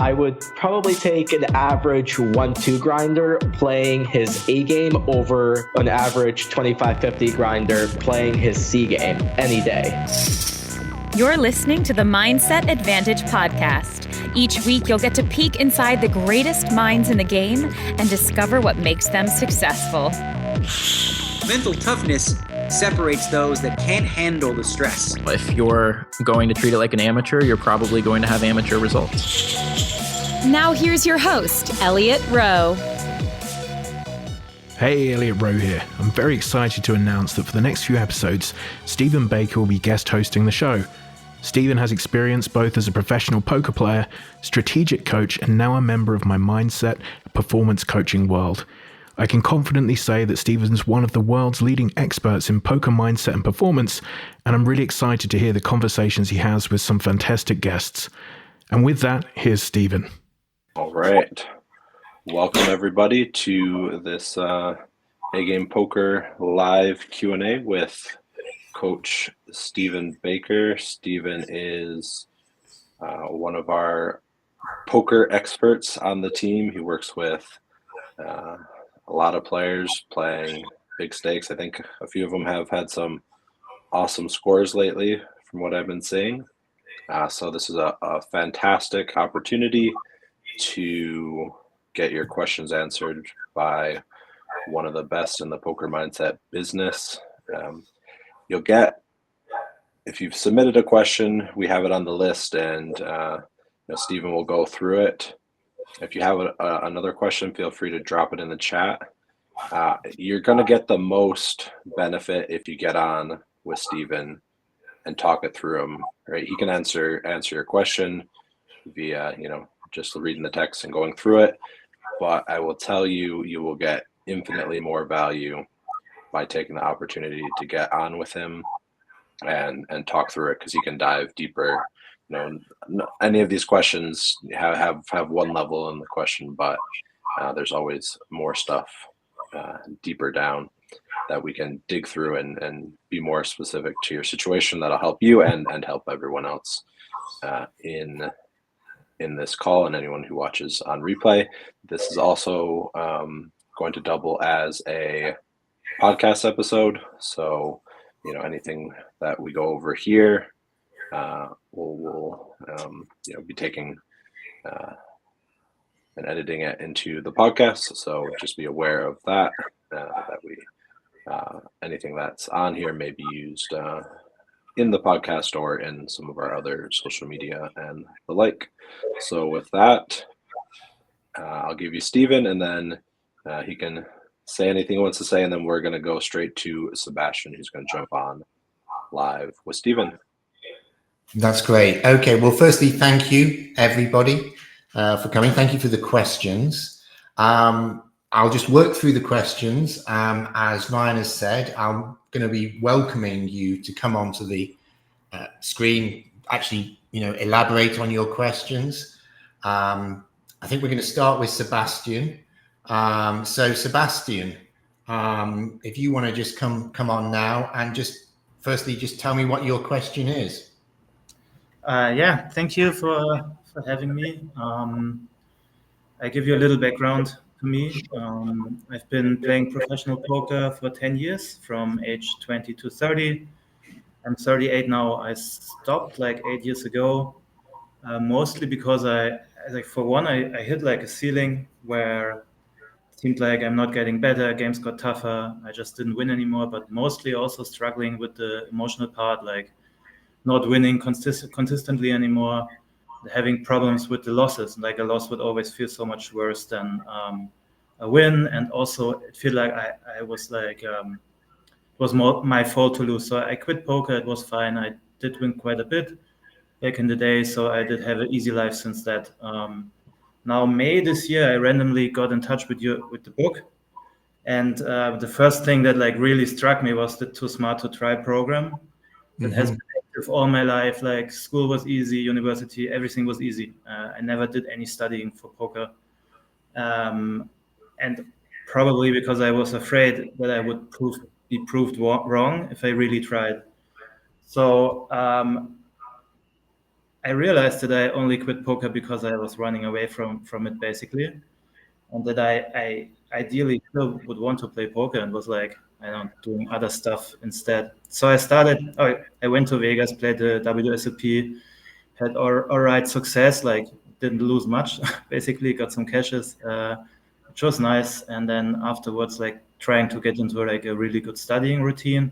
I would probably take an average 1-2 grinder playing his A game over an average 25-50 grinder playing his C game any day. You're listening to the Mindset Advantage podcast. Each week, you'll get to peek inside the greatest minds in the game and discover what makes them successful. Mental toughness separates those that can't handle the stress. If you're going to treat it like an amateur, you're probably going to have amateur results. Now here's your host, Elliot Rowe. Hey, Elliot Rowe here. I'm very excited to announce that for the next few episodes, Stephen Baker will be guest hosting the show. Stephen has experience both as a professional poker player, strategic coach, and now a member of my mindset performance coaching world. I can confidently say that Stephen's one of the world's leading experts in poker mindset and performance, and I'm really excited to hear the conversations he has with some fantastic guests. And with that, here's Stephen. All right. Welcome, everybody, to this A-Game Poker live Q&A with Coach Stephen Baker. Stephen is one of our poker experts on the team. He works with a lot of players playing big stakes. I think a few of them have had some awesome scores lately from what I've been seeing. So this is a fantastic opportunity to get your questions answered by one of the best in the poker mindset business. You'll get, if you've submitted a question, we have it on the list, and Stephen will go through it. If you have another question, feel free to drop it in the chat. You're going to get the most benefit if you get on with Stephen and talk it through him. Right? He can answer your question via, just reading the text and going through it. But I will tell you, you will get infinitely more value by taking the opportunity to get on with him and talk through it, because he can dive deeper. Any of these questions have one level in the question, but there's always more stuff deeper down that we can dig through and be more specific to your situation that'll help you and help everyone else in this call and anyone who watches on replay. This is also going to double as a podcast episode. So, anything that we go over here, we'll be taking and editing it into the podcast. So just be aware of that, that we anything that's on here may be used in the podcast or in some of our other social media and the like. So with that, I'll give you Stephen, and then he can say anything he wants to say, and then we're going to go straight to Sebastian, who's going to jump on live with Stephen. That's great. Okay, well, firstly, thank you, everybody, for coming. Thank you for the questions. I'll just work through the questions. As Ryan has said, I'm going to be welcoming you to come onto the screen, actually, elaborate on your questions. I think we're going to start with Sebastian. So Sebastian, if you want to just come on now and just firstly just tell me what your question is. Thank you for having me. I give you a little background to me. I've been playing professional poker for 10 years, from age 20 to 30. I'm 38 now. I stopped like 8 years ago, mostly because I hit like a ceiling where it seemed like I'm not getting better. Games got tougher. I just didn't win anymore, but mostly also struggling with the emotional part, like not winning consistently anymore, having problems with the losses. Like a loss would always feel so much worse than a win, and also it felt like I was like it was more my fault to lose. So I quit poker. It was fine. I did win quite a bit back in the day, so I did have an easy life since that. Now May this year, I randomly got in touch with the book, and the first thing that like really struck me was the Too Smart to Try program. That has been active all my life. Like school was easy, university, everything was easy. I never did any studying for poker, and probably because I was afraid that I would be proved wrong if I really tried. So I realized that I only quit poker because I was running away from it basically, and that I ideally still would want to play poker and was like, I don't know, doing other stuff instead. So I went to Vegas, played the WSOP, had all right success, like didn't lose much, basically got some cashes, which was nice. And then afterwards, like trying to get into like a really good studying routine.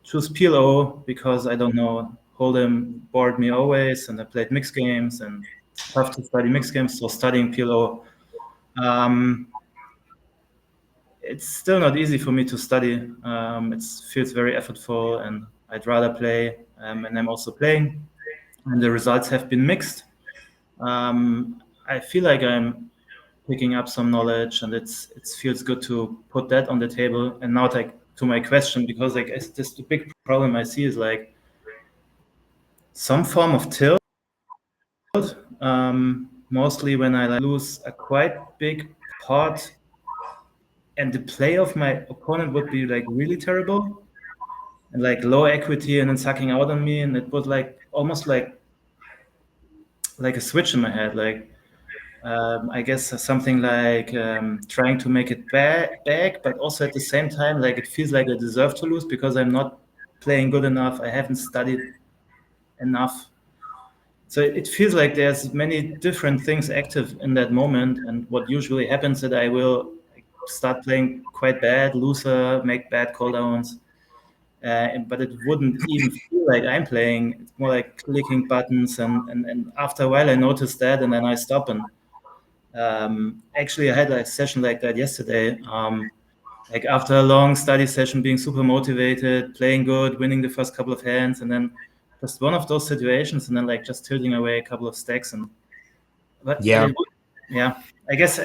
Choose PLO because I don't know, Hold'em bored me always, and I played mixed games and tough to study mixed games. So studying PLO. It's still not easy for me to study. It feels very effortful, and I'd rather play. And I'm also playing, and the results have been mixed. I feel like I'm picking up some knowledge, and it feels good to put that on the table. And now, like to my question, because like it's just the big problem I see is like some form of tilt. Mostly when I like, lose a quite big pot, and the play of my opponent would be like really terrible and like low equity, and then sucking out on me, and it was like almost like a switch in my head, like I guess something like trying to make it back, but also at the same time, like it feels like I deserve to lose because I'm not playing good enough. I haven't studied enough. So it feels like there's many different things active in that moment. And what usually happens that I will start playing quite bad, loser, make bad call downs. But it wouldn't even feel like I'm playing. It's more like clicking buttons. And after a while, I noticed that, and then I stop. And actually, I had a session like that yesterday. Like after a long study session, being super motivated, playing good, winning the first couple of hands, and then just one of those situations, and then like just tilting away a couple of stacks. And but Yeah. yeah, I guess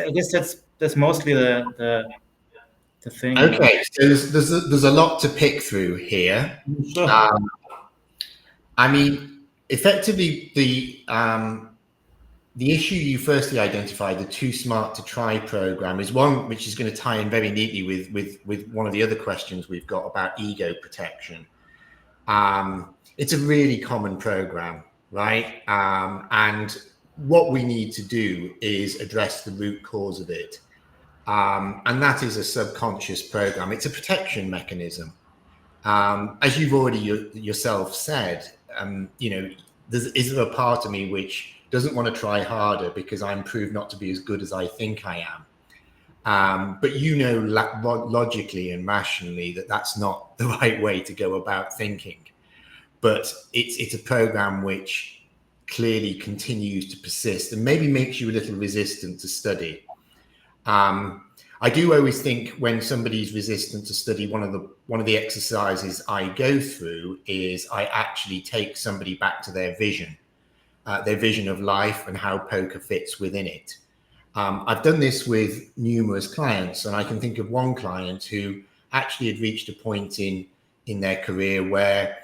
that's mostly the thing. Okay, so there's a lot to pick through here. Sure. I mean, effectively, the issue you firstly identified, the Too Smart to Try program, is one which is going to tie in very neatly with one of the other questions we've got about ego protection. It's a really common program, right? And what we need to do is address the root cause of it. And that is a subconscious program. It's a protection mechanism. As you've already yourself said, is there a part of me which doesn't want to try harder because I'm proved not to be as good as I think I am? But logically and rationally that that's not the right way to go about thinking. But it's a program which clearly continues to persist and maybe makes you a little resistant to study. I do always think when somebody's resistant to study, one of the exercises I go through is I actually take somebody back to their vision of life and how poker fits within it. I've done this with numerous clients, and I can think of one client who actually had reached a point in their career where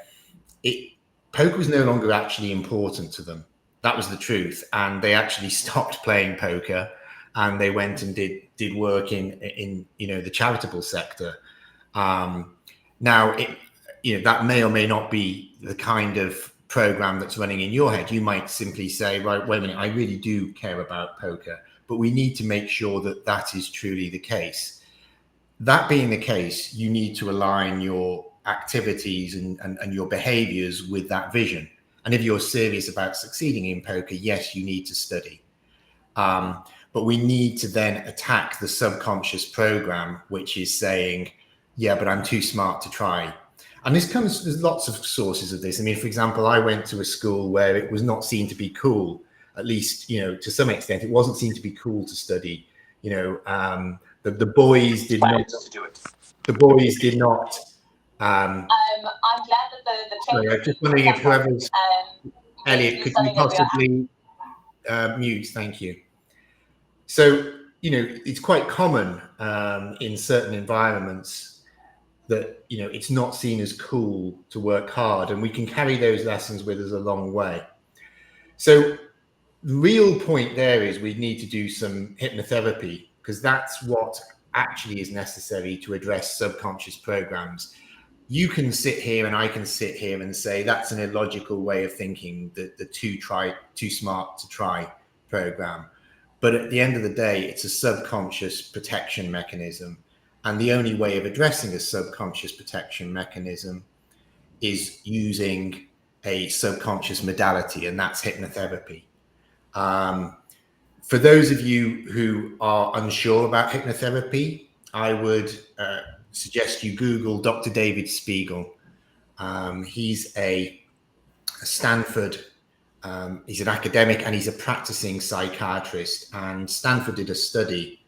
poker was no longer actually important to them. That was the truth, and they actually stopped playing poker, and they went and did work in the charitable sector. Now, that may or may not be the kind of program that's running in your head. You might simply say, right, wait a minute, I really do care about poker, but we need to make sure that that is truly the case. That being the case, you need to align your activities and your behaviors with that vision. And if you're serious about succeeding in poker, yes, you need to study. But we need to then attack the subconscious program, which is saying, yeah, but I'm too smart to try. And there's lots of sources of this. I mean, for example, I went to a school where it was not seen to be cool, at least, to some extent, it wasn't seen to be cool to study. The boys did not. The boys did not. I'm glad that sorry, I'm just wondering if whoever's Elliot, could you possibly mute? Thank you. So, it's quite common in certain environments that, it's not seen as cool to work hard, and we can carry those lessons with us a long way. So the real point there is we need to do some hypnotherapy, because that's what actually is necessary to address subconscious programs. you can sit here and I can sit here and say that's an illogical way of thinking, the too smart to try program. But at the end of the day, it's a subconscious protection mechanism. And the only way of addressing a subconscious protection mechanism is using a subconscious modality, and that's hypnotherapy. For those of you who are unsure about hypnotherapy, I would suggest you Google Dr. David Spiegel. He's a Stanford, he's an academic and he's a practicing psychiatrist. And Stanford did a study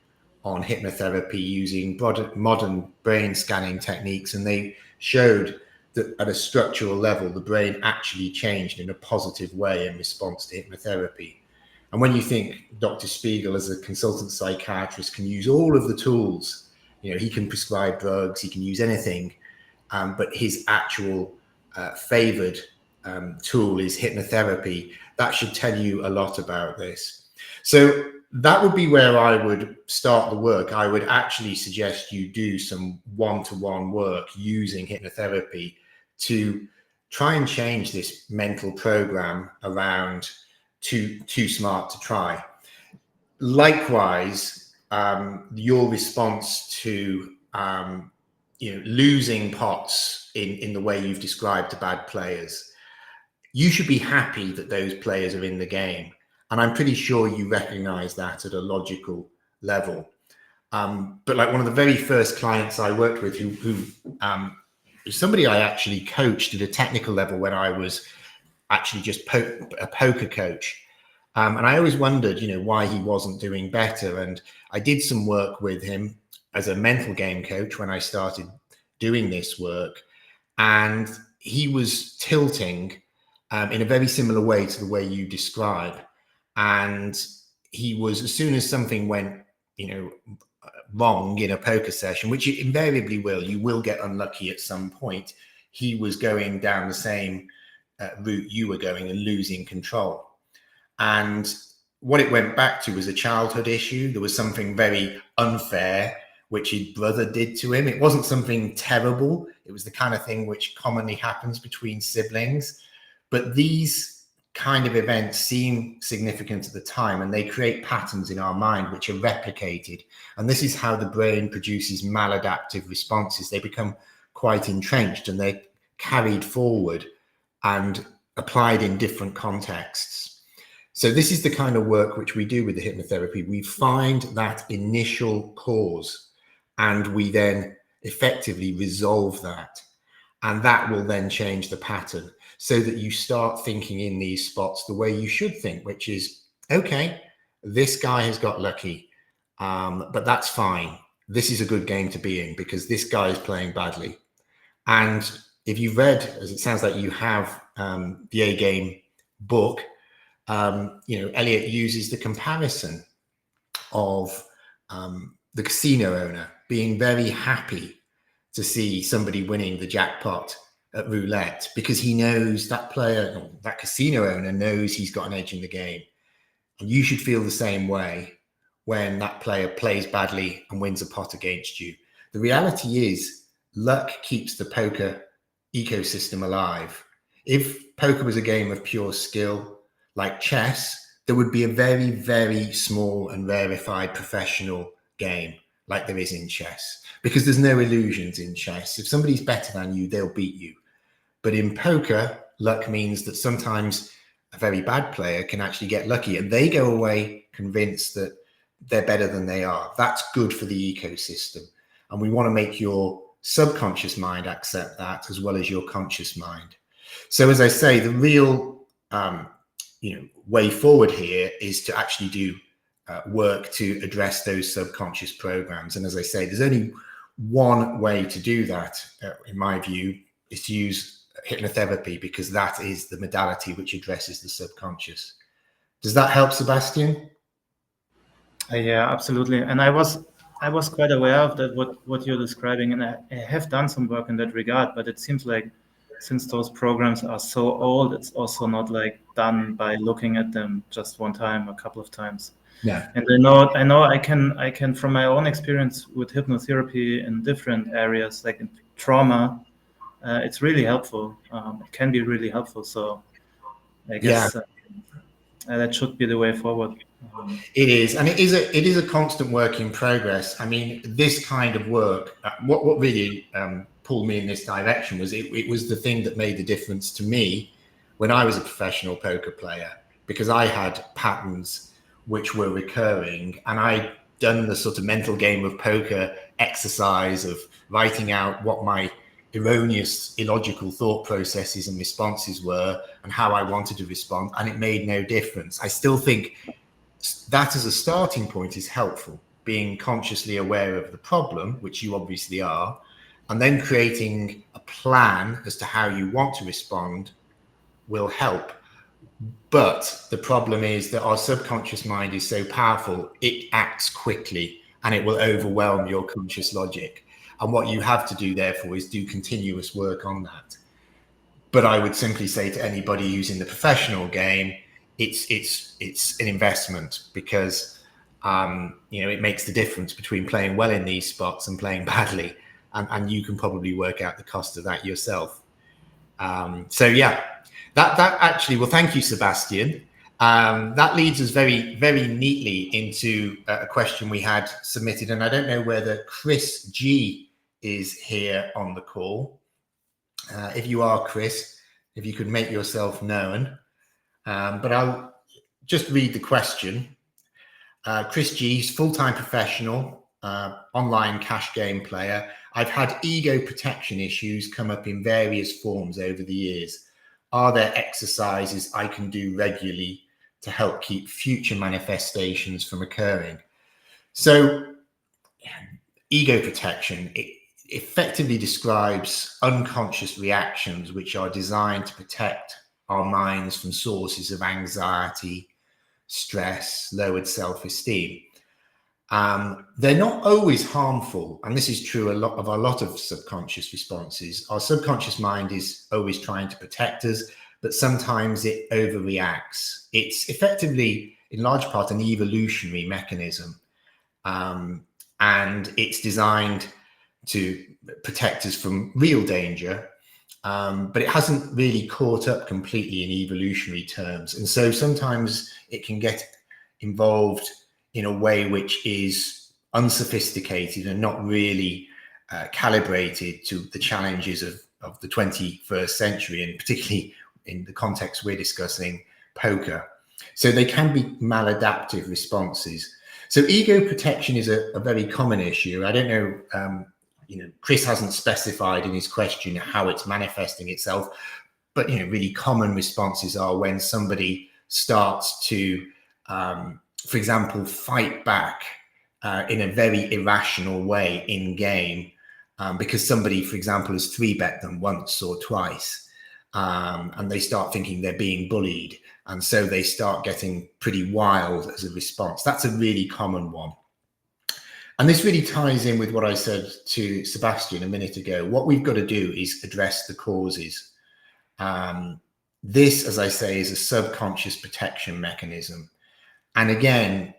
on hypnotherapy using modern brain scanning techniques, and they showed that at a structural level, the brain actually changed in a positive way in response to hypnotherapy. And when you think Dr. Spiegel, as a consultant psychiatrist, can use all of the tools, he can prescribe drugs, he can use anything, but his actual favored tool is hypnotherapy. That should tell you a lot about this. So that would be where I would start the work. I would actually suggest you do some one-to-one work using hypnotherapy to try and change this mental program around too smart to try. Likewise, your response to losing pots in the way you've described to bad players, you should be happy that those players are in the game. And I'm pretty sure you recognize that at a logical level. But like one of the very first clients I worked with who was somebody I actually coached at a technical level when I was actually just a poker coach. And I always wondered, why he wasn't doing better. And I did some work with him as a mental game coach when I started doing this work. And he was tilting in a very similar way to the way you describe. And he was, as soon as something went, wrong in a poker session, which it invariably will, you will get unlucky at some point. He was going down the same route you were going and losing control. And what it went back to was a childhood issue. There was something very unfair which his brother did to him. It wasn't something terrible. It was the kind of thing which commonly happens between siblings. But these kind of events seem significant at the time, and they create patterns in our mind which are replicated. And this is how the brain produces maladaptive responses. They become quite entrenched and they're carried forward and applied in different contexts. So this is the kind of work which we do with the hypnotherapy. We find that initial cause and we then effectively resolve that. And that will then change the pattern so that you start thinking in these spots the way you should think, which is, okay, this guy has got lucky, but that's fine. This is a good game to be in because this guy is playing badly. And if you've read, as it sounds like you have, the A-Game book, Elliot uses the comparison of the casino owner being very happy to see somebody winning the jackpot at roulette because he knows that player, that casino owner knows he's got an edge in the game. And you should feel the same way when that player plays badly and wins a pot against you. The reality is luck keeps the poker ecosystem alive. If poker was a game of pure skill, like chess, there would be a very, very small and rarefied professional game like there is in chess, because there's no illusions in chess. If somebody's better than you, they'll beat you. But in poker, luck means that sometimes a very bad player can actually get lucky and they go away convinced that they're better than they are. That's good for the ecosystem. And we want to make your subconscious mind accept that as well as your conscious mind. So as I say, the real way forward here is to actually do work to address those subconscious programs. And as I say, there's only one way to do that, in my view, is to use hypnotherapy, because that is the modality which addresses the subconscious. Does that help, Sebastian? Yeah, absolutely. And I was quite aware of that, what you're describing, and I have done some work in that regard, but it seems like since those programs are so old, it's also not like done by looking at them just one time, a couple of times. Yeah. And I know I can from my own experience with hypnotherapy in different areas, like in trauma, it's really helpful. It can be really helpful. So I Yeah, guess that should be the way forward. it is, and it is a constant work in progress. I mean, this kind of work, what really pulled me in this direction was it was the thing that made the difference to me when I was a professional poker player, because I had patterns which were recurring, and I'd done the sort of mental game of poker exercise of writing out what my erroneous, illogical thought processes and responses were and how I wanted to respond, and it made no difference. I still think that as a starting point is helpful, being consciously aware of the problem, which you obviously are, and then creating a plan as to how you want to respond will help. But the problem is that our subconscious mind is so powerful, it acts quickly and it will overwhelm your conscious logic. And what you have to do, therefore, is do continuous work on that. But I would simply say to anybody who's in the professional game, it's an investment, because it makes the difference between playing well in these spots and playing badly, and you can probably work out the cost of that yourself. So yeah, that actually, well, thank you, Sebastian. That leads us very, very neatly into a question we had submitted, and I don't know whether Chris G is here on the call. If you are, Chris, if you could make yourself known. But I'll just read the question. Chris G's full-time professional, online cash game player. I've had ego protection issues come up in various forms over the years. Are there exercises I can do regularly to help keep future manifestations from occurring? So, ego protection, it effectively describes unconscious reactions which are designed to protect our minds from sources of anxiety, stress, lowered self-esteem. They're not always harmful, and this is true a lot of subconscious responses. Our subconscious mind is always trying to protect us, but sometimes it overreacts. It's effectively, in large part, an evolutionary mechanism, and it's designed to protect us from real danger, but it hasn't really caught up completely in evolutionary terms. And so sometimes it can get involved in a way which is unsophisticated and not really calibrated to the challenges of the 21st century, and particularly in the context we're discussing, poker. So they can be maladaptive responses. So ego protection is a very common issue. I don't know, Chris hasn't specified in his question how it's manifesting itself, but really common responses are when somebody starts to, for example, fight back in a very irrational way in game, because somebody, for example, has 3-bet them once or twice, and they start thinking they're being bullied, and so they start getting pretty wild as a response. That's a really common one. And this really ties in with what I said to Sebastian a minute ago. What we've got to do is address the causes. This, as I say, is a subconscious protection mechanism. And again,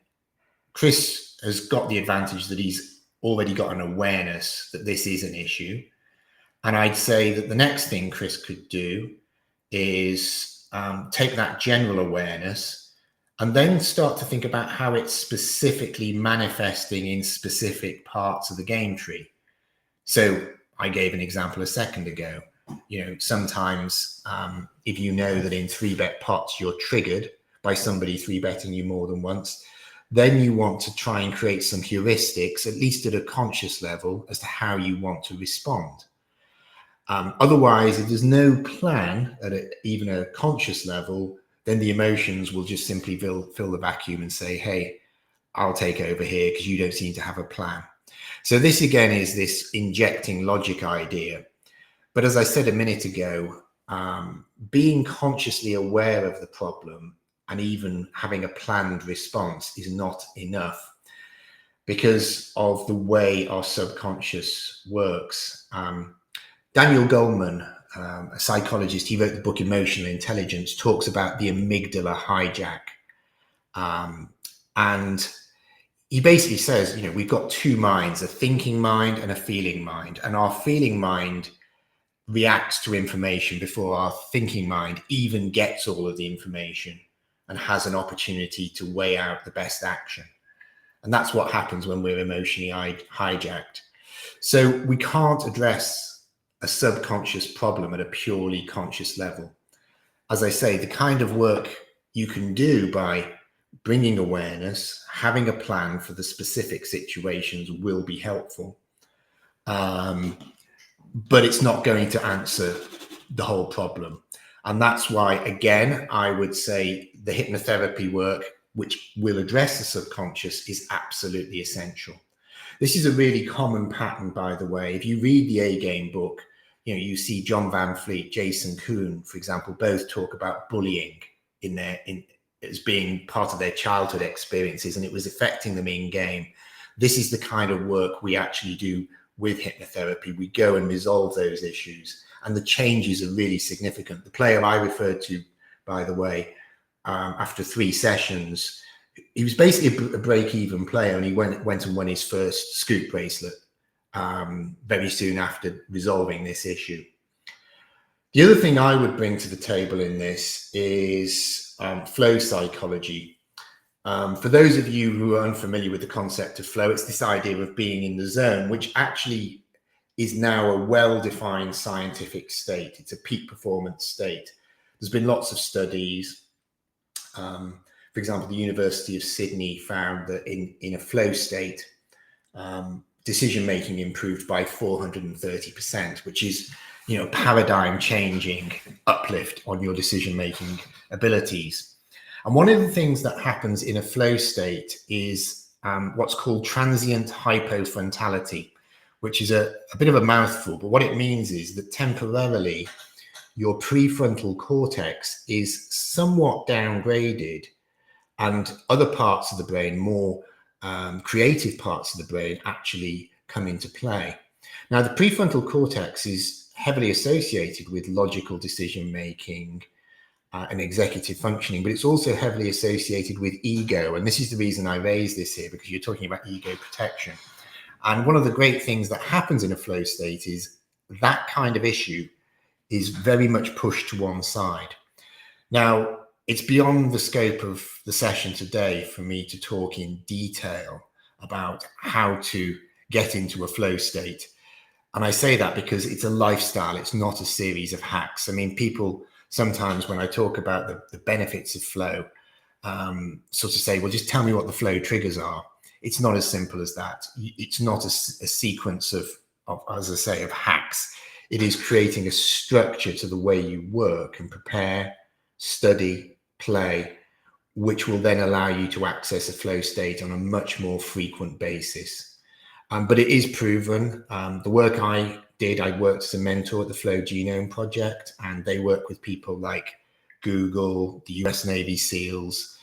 Chris has got the advantage that he's already got an awareness that this is an issue. And I'd say that the next thing Chris could do is take that general awareness and then start to think about how it's specifically manifesting in specific parts of the game tree. So I gave an example a second ago. Sometimes if you know that in 3-bet pots you're triggered by somebody 3-betting you more than once, then you want to try and create some heuristics, at least at a conscious level, as to how you want to respond. Otherwise, if there's no plan at even a conscious level, then the emotions will just simply fill the vacuum and say, hey, I'll take over here because you don't seem to have a plan. So this again is this injecting logic idea. But as I said a minute ago, being consciously aware of the problem and even having a planned response is not enough because of the way our subconscious works. Daniel Goleman, a psychologist, he wrote the book Emotional Intelligence, talks about the amygdala hijack. And he basically says, we've got two minds, a thinking mind and a feeling mind. And our feeling mind reacts to information before our thinking mind even gets all of the information and has an opportunity to weigh out the best action. And that's what happens when we're emotionally hijacked. So we can't address a subconscious problem at a purely conscious level. As I say, the kind of work you can do by bringing awareness, having a plan for the specific situations will be helpful. But it's not going to answer the whole problem. And that's why, again, I would say the hypnotherapy work, which will address the subconscious, is absolutely essential. This is a really common pattern, by the way. If you read the A-Game book, you see John Van Fleet, Jason Kuhn, for example, both talk about bullying as being part of their childhood experiences, and it was affecting them in game. This is the kind of work we actually do with hypnotherapy. We go and resolve those issues, and the changes are really significant. The player I referred to, by the way, after 3 sessions, he was basically a break-even player, and he went and won his first Scoop bracelet very soon after resolving this issue. The other thing I would bring to the table in this is flow psychology. For those of you who are unfamiliar with the concept of flow, it's this idea of being in the zone, which actually is now a well-defined scientific state. It's a peak performance state. There's been lots of studies. For example, the University of Sydney found that in a flow state, decision-making improved by 430%, which is, paradigm-changing uplift on your decision-making abilities. And one of the things that happens in a flow state is what's called transient hypofrontality, which is a bit of a mouthful, but what it means is that temporarily your prefrontal cortex is somewhat downgraded, and other parts of the brain, more creative parts of the brain, actually come into play. Now, the prefrontal cortex is heavily associated with logical decision-making and executive functioning, but it's also heavily associated with ego. And this is the reason I raise this here, because you're talking about ego protection. And one of the great things that happens in a flow state is that kind of issue is very much pushed to one side. Now, it's beyond the scope of the session today for me to talk in detail about how to get into a flow state. And I say that because it's a lifestyle. It's not a series of hacks. I mean, people sometimes, when I talk about the benefits of flow, sort of say, well, just tell me what the flow triggers are. It's not as simple as that. It's not a sequence of, as I say, of hacks. It is creating a structure to the way you work and prepare, study, play, which will then allow you to access a flow state on a much more frequent basis. But it is proven. The work I did, I worked as a mentor at the Flow Genome Project, and they work with people like Google, the US Navy SEALs,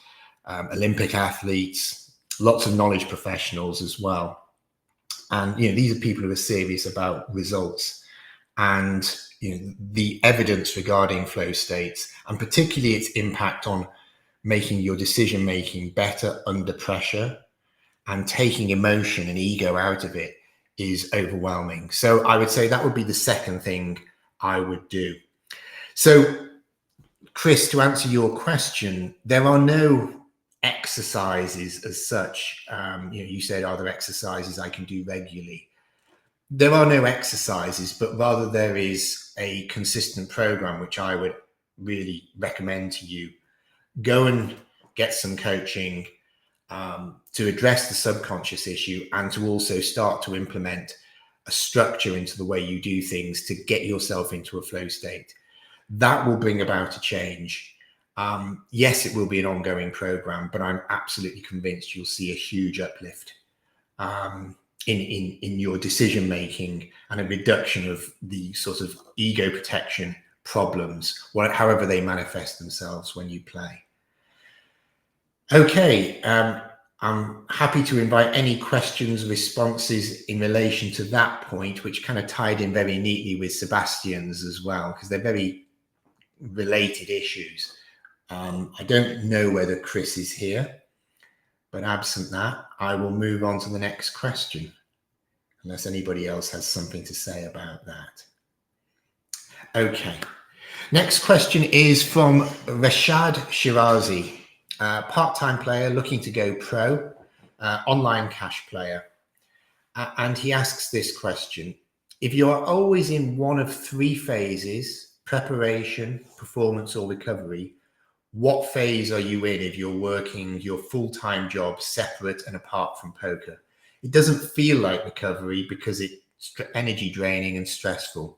Olympic athletes, lots of knowledge professionals as well. And, these are people who are serious about results. And, the evidence regarding flow states, and particularly its impact on making your decision-making better under pressure and taking emotion and ego out of it, is overwhelming. So I would say that would be the second thing I would do. So, Chris, to answer your question, there are no exercises as such. You said, are there exercises I can do regularly? There are no exercises, but rather there is a consistent program, which I would really recommend to you. Go and get some coaching to address the subconscious issue, and to also start to implement a structure into the way you do things to get yourself into a flow state. That will bring about a change. Yes, it will be an ongoing program, but I'm absolutely convinced you'll see a huge uplift in your decision making, and a reduction of the sort of ego protection problems, however they manifest themselves when you play. Okay, I'm happy to invite any questions, responses in relation to that point, which kind of tied in very neatly with Sebastian's as well, because they're very related issues. I don't know whether Chris is here, but absent that, I will move on to the next question, unless anybody else has something to say about that. Okay. Next question is from Rashad Shirazi, part-time player looking to go pro, online cash player. And he asks this question: if you are always in one of three phases, preparation, performance, or recovery, what phase are you in if you're working your full-time job separate and apart from poker? It doesn't feel like recovery because it's energy draining and stressful.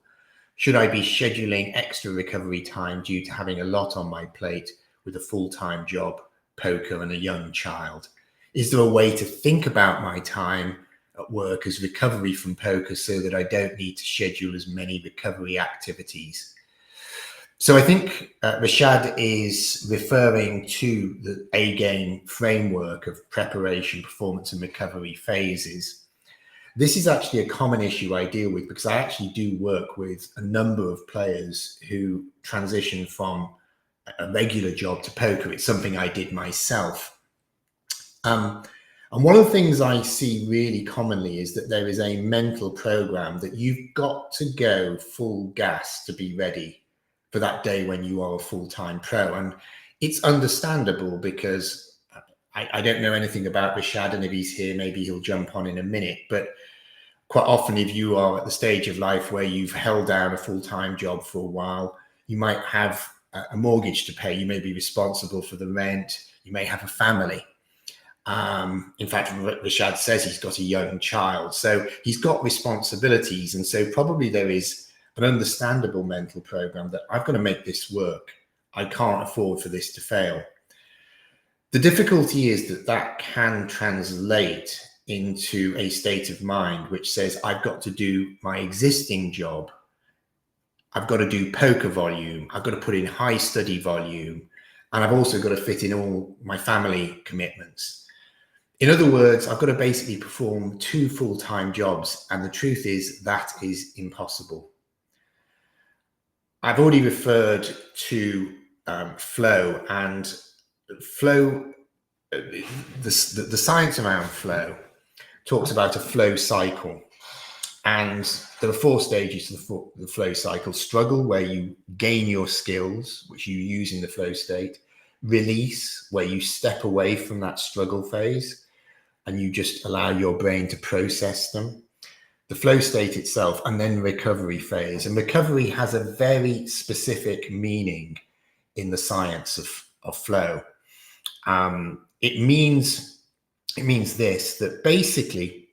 Should I be scheduling extra recovery time due to having a lot on my plate with a full-time job, poker, and a young child? Is there a way to think about my time at work as recovery from poker so that I don't need to schedule as many recovery activities? So I think Rashad is referring to the A-game framework of preparation, performance, and recovery phases. This is actually a common issue I deal with because I actually do work with a number of players who transition from a regular job to poker. It's something I did myself. And one of the things I see really commonly is that there is a mental program that you've got to go full gas to be ready for that day when you are a full-time pro. And it's understandable because I don't know anything about Rashad, and if he's here, maybe he'll jump on in a minute. But quite often, if you are at the stage of life where you've held down a full-time job for a while, you might have a mortgage to pay. You may be responsible for the rent. You may have a family. In fact, Rashad says he's got a young child. So he's got responsibilities. And so probably there is an understandable mental program that I've got to make this work. I can't afford for this to fail. The difficulty is that that can translate into a state of mind which says, I've got to do my existing job. I've got to do poker volume. I've got to put in high study volume. And I've also got to fit in all my family commitments. In other words, I've got to basically perform 2 full-time jobs. And the truth is that is impossible. I've already referred to flow, and flow, the science around flow talks about a flow cycle. And there are 4 stages to the flow cycle: struggle, where you gain your skills, which you use in the flow state; release, where you step away from that struggle phase and you just allow your brain to process them; the flow state itself; and then recovery phase. And recovery has a very specific meaning in the science of flow. It means this, that basically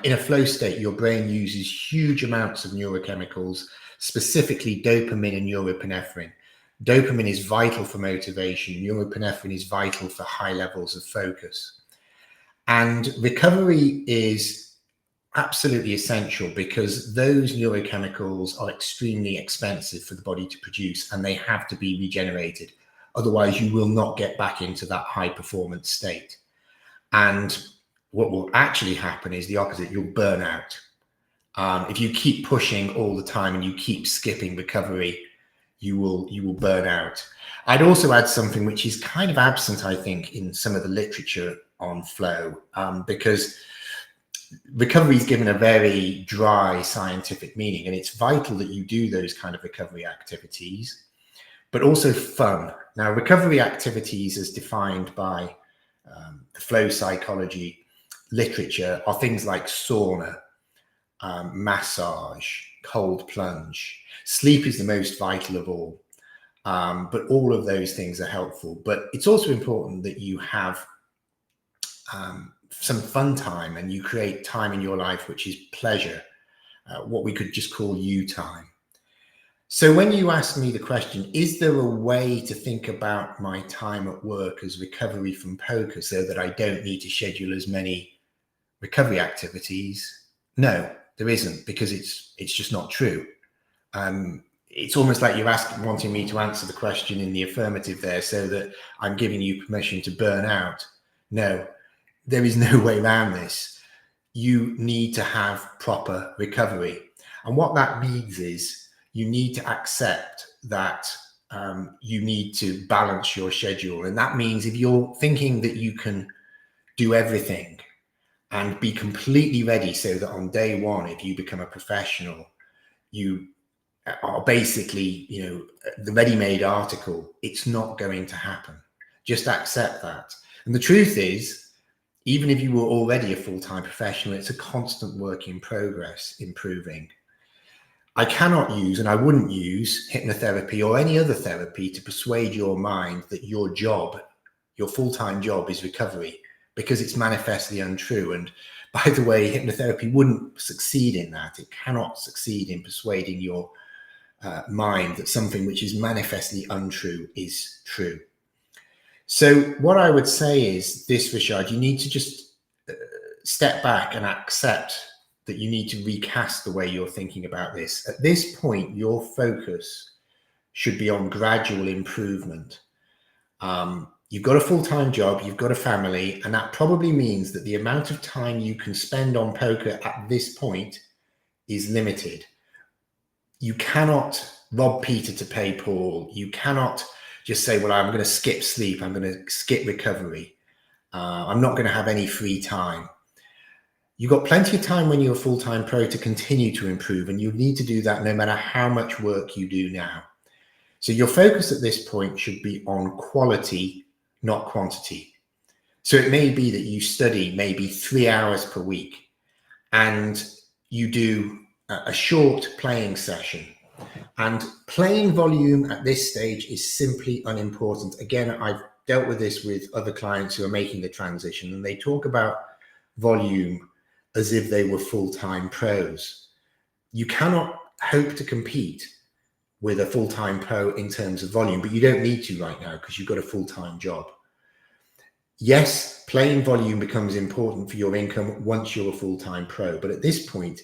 in a flow state, your brain uses huge amounts of neurochemicals, specifically dopamine and norepinephrine. Dopamine is vital for motivation. Norepinephrine is vital for high levels of focus. And recovery is absolutely essential because those neurochemicals are extremely expensive for the body to produce, and they have to be regenerated. Otherwise, you will not get back into that high performance state. And what will actually happen is the opposite. You'll burn out. If you keep pushing all the time and you keep skipping recovery, you will burn out. I'd also add something which is kind of absent, I think, in some of the literature on flow, because recovery is given a very dry scientific meaning, and it's vital that you do those kind of recovery activities, but also fun. Now, recovery activities as defined by the flow psychology literature are things like sauna, massage, cold plunge. Sleep is the most vital of all, but all of those things are helpful. But it's also important that you have some fun time, and you create time in your life which is pleasure, what we could just call you time. So when you ask me the question, is there a way to think about my time at work as recovery from poker so that I don't need to schedule as many recovery activities? No, there isn't, because it's just not true. It's almost like you're wanting me to answer the question in the affirmative there, so that I'm giving you permission to burn out. No, there is no way around this. You need to have proper recovery. And what that means is you need to accept that you need to balance your schedule. And that means if you're thinking that you can do everything and be completely ready so that on day one, if you become a professional, you are basically, the ready-made article. It's not going to happen. Just accept that. And the truth is, even if you were already a full-time professional, it's a constant work in progress, improving. I cannot use, and I wouldn't use, hypnotherapy or any other therapy to persuade your mind that your job, your full-time job, is recovery, because it's manifestly untrue. And by the way, hypnotherapy wouldn't succeed in that. It cannot succeed in persuading your mind that something which is manifestly untrue is true. So what I would say is this, Rashad, you need to just step back and accept that you need to recast the way you're thinking about this. At this point, your focus should be on gradual improvement. You've got a full-time job, you've got a family, and that probably means that the amount of time you can spend on poker at this point is limited. You cannot rob Peter to pay Paul. You cannot just say, well, I'm going to skip sleep. I'm going to skip recovery. I'm not going to have any free time. You've got plenty of time when you're a full-time pro to continue to improve, and you need to do that no matter how much work you do now. So your focus at this point should be on quality, not quantity. So it may be that you study maybe 3 hours per week and you do a short playing session. And playing volume at this stage is simply unimportant. Again, I've dealt with this with other clients who are making the transition, and they talk about volume as if they were full-time pros. You cannot hope to compete with a full-time pro in terms of volume, but you don't need to right now because you've got a full-time job. Yes, playing volume becomes important for your income once you're a full-time pro, but at this point,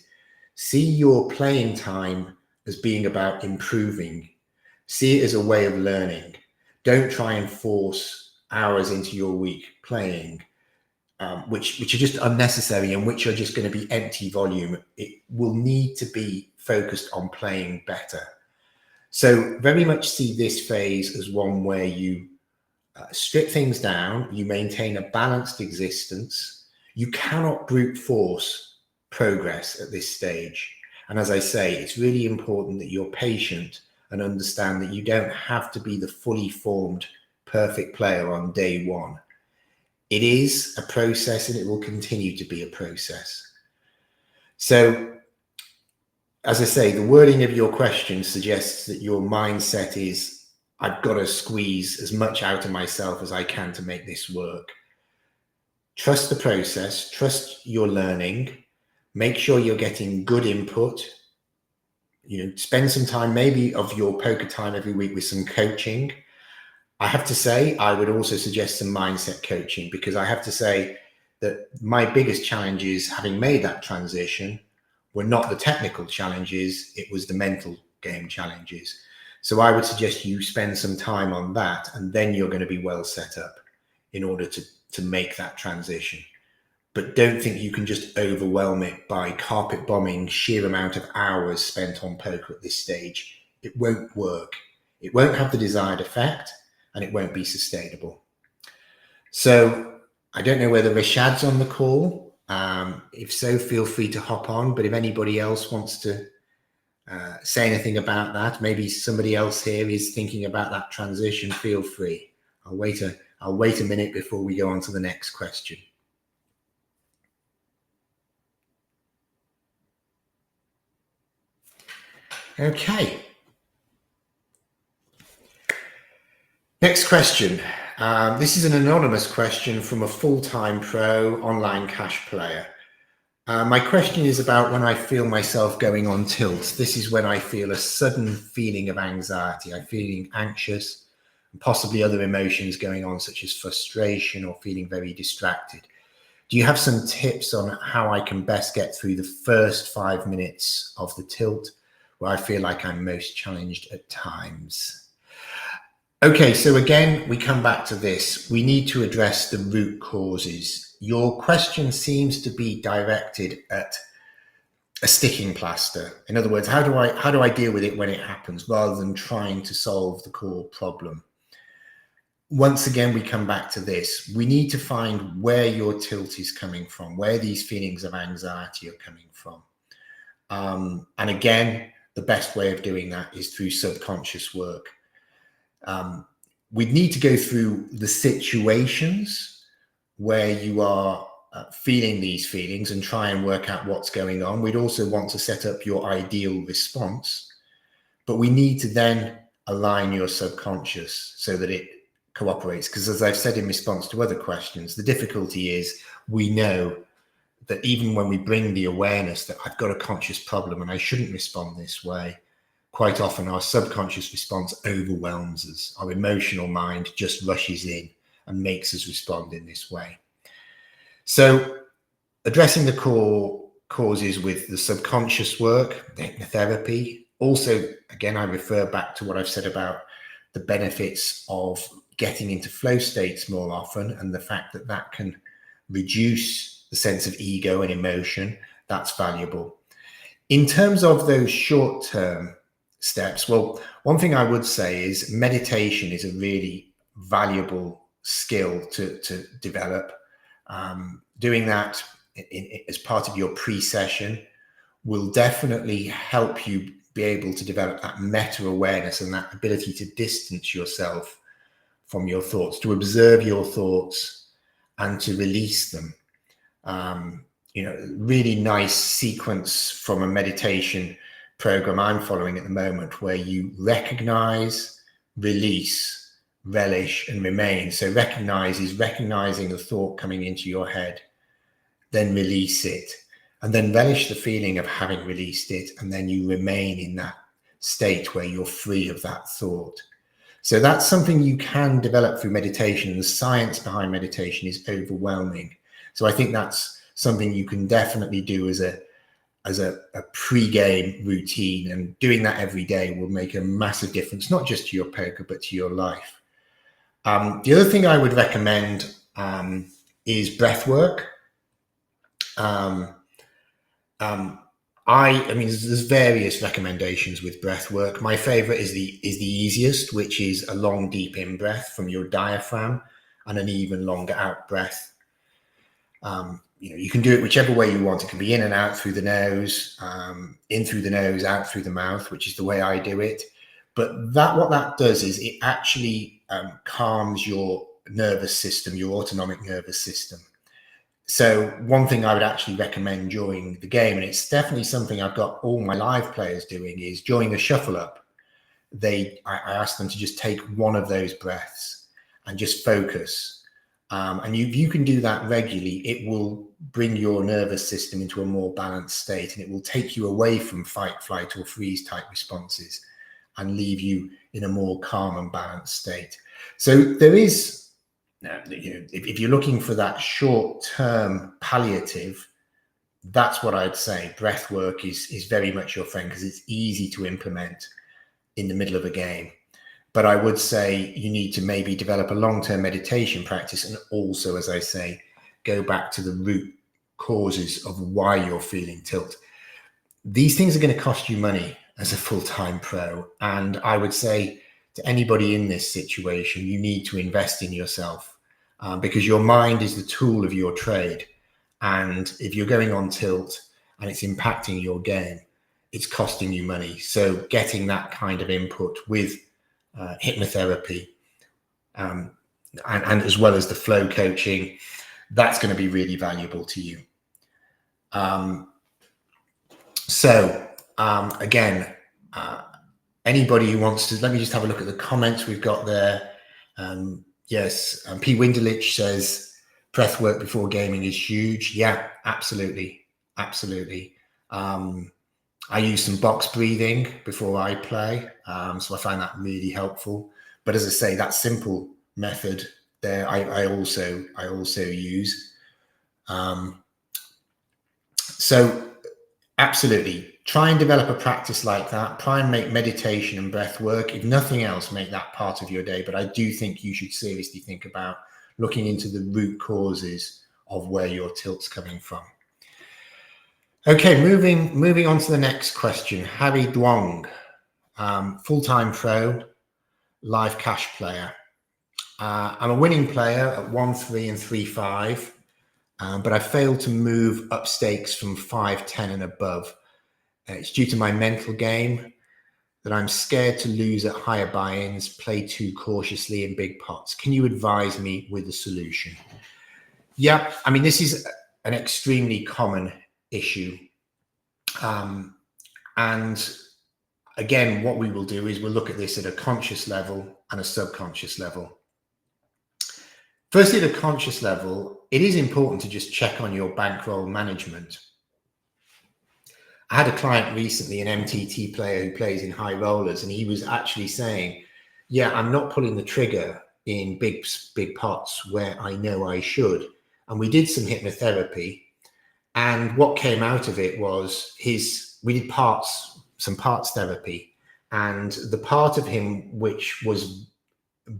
see your playing time as being about improving. See it as a way of learning. Don't try and force hours into your week playing, which are just unnecessary and which are just going to be empty volume. It will need to be focused on playing better. So very much see this phase as one where you strip things down, you maintain a balanced existence. You cannot brute force progress at this stage. And as I say, it's really important that you're patient and understand that you don't have to be the fully formed, perfect player on day one. It is a process and it will continue to be a process. So, as I say, the wording of your question suggests that your mindset is, I've got to squeeze as much out of myself as I can to make this work. Trust the process, trust your learning, make sure you're getting good input. Spend some time, maybe of your poker time every week, with some coaching. I have to say, I would also suggest some mindset coaching, because I have to say that my biggest challenges having made that transition were not the technical challenges, it was the mental game challenges. So I would suggest you spend some time on that, and then you're going to be well set up in order to make that transition. But don't think you can just overwhelm it by carpet bombing sheer amount of hours spent on poker at this stage. It won't work. It won't have the desired effect, and it won't be sustainable. So I don't know whether Rashad's on the call. If so, feel free to hop on. But if anybody else wants to say anything about that, maybe somebody else here is thinking about that transition, feel free. I'll wait a minute before we go on to the next question. Okay. Next question. This is an anonymous question from a full-time pro online cash player. My question is about when I feel myself going on tilt. This is when I feel a sudden feeling of anxiety. I'm feeling anxious and possibly other emotions going on, such as frustration or feeling very distracted. Do you have some tips on how I can best get through the first 5 minutes of the tilt, where I feel like I'm most challenged at times? Okay, so again, we come back to this. We need to address the root causes. Your question seems to be directed at a sticking plaster. In other words, how do I deal with it when it happens, rather than trying to solve the core problem? Once again, we come back to this. We need to find where your tilt is coming from, where these feelings of anxiety are coming from. And again, the best way of doing that is through subconscious work. We need to go through the situations where you are feeling these feelings and try and work out what's going on. We'd also want to set up your ideal response, but we need to then align your subconscious so that it cooperates. Because as I've said in response to other questions, the difficulty is we know that even when we bring the awareness that I've got a conscious problem and I shouldn't respond this way, quite often our subconscious response overwhelms us. Our emotional mind just rushes in and makes us respond in this way. So addressing the core causes with the subconscious work, the hypnotherapy. Also, again, I refer back to what I've said about the benefits of getting into flow states more often and the fact that that can reduce the sense of ego and emotion. That's valuable. In terms of those short-term steps, well, one thing I would say is meditation is a really valuable skill to develop. Doing that as part of your pre-session will definitely help you be able to develop that meta-awareness and that ability to distance yourself from your thoughts, to observe your thoughts and to release them. Really nice sequence from a meditation program I'm following at the moment where you recognize, release, relish, and remain. So recognize is recognizing the thought coming into your head, then release it, and then relish the feeling of having released it, and then you remain in that state where you're free of that thought. So that's something you can develop through meditation, and the science behind meditation is overwhelming. So I think that's something you can definitely do as a pre-game routine, and doing that every day will make a massive difference, not just to your poker, but to your life. The other thing I would recommend is breath work. I mean, there's various recommendations with breath work. My favorite is the easiest, which is a long, deep in breath from your diaphragm and an even longer out breath. You can do it whichever way you want. It can be in and out through the nose, in through the nose, out through the mouth, which is the way I do it. But what that does is it actually calms your nervous system, your autonomic nervous system. So one thing I would actually recommend during the game, and it's definitely something I've got all my live players doing, is during the shuffle up, I ask them to just take one of those breaths and just focus. And you can do that regularly. It will bring your nervous system into a more balanced state, and it will take you away from fight, flight, or freeze type responses and leave you in a more calm and balanced state. So there is, if you're looking for that short-term palliative, that's what I'd say. Breath work is very much your friend because it's easy to implement in the middle of a game. But I would say you need to maybe develop a long-term meditation practice, and also, as I say, go back to the root causes of why you're feeling tilt. These things are going to cost you money as a full-time pro. And I would say to anybody in this situation, you need to invest in yourself because your mind is the tool of your trade. And if you're going on tilt and it's impacting your game, it's costing you money. So getting that kind of input with hypnotherapy and as well as the flow coaching, that's going to be really valuable to you. Again, anybody who wants to, let me just have a look at the comments we've got there. Yes, P. Windelich says breath work before gaming is huge. Yeah, absolutely. I use some box breathing before I play, so I find that really helpful. But as I say, that simple method there, I also use. So absolutely, try and develop a practice like that. Try and make meditation and breath work, if nothing else, make that part of your day. But I do think you should seriously think about looking into the root causes of where your tilt's coming from. Okay, moving on to the next question. Harry Duong, full-time pro, live cash player. I'm a winning player at 1-3 and 3-5, but I failed to move up stakes from 5-10 and above. It's due to my mental game that I'm scared to lose at higher buy-ins, play too cautiously in big pots. Can you advise me with a solution? Yeah, I mean, this is an extremely common issue. And again, what we will do is we'll look at this at a conscious level and a subconscious level. Firstly, at a conscious level, it is important to just check on your bankroll management. I had a client recently, an MTT player who plays in high rollers, and he was actually saying, yeah, I'm not pulling the trigger in big pots where I know I should. And we did some hypnotherapy, and what came out of it was we did some parts therapy, and the part of him which was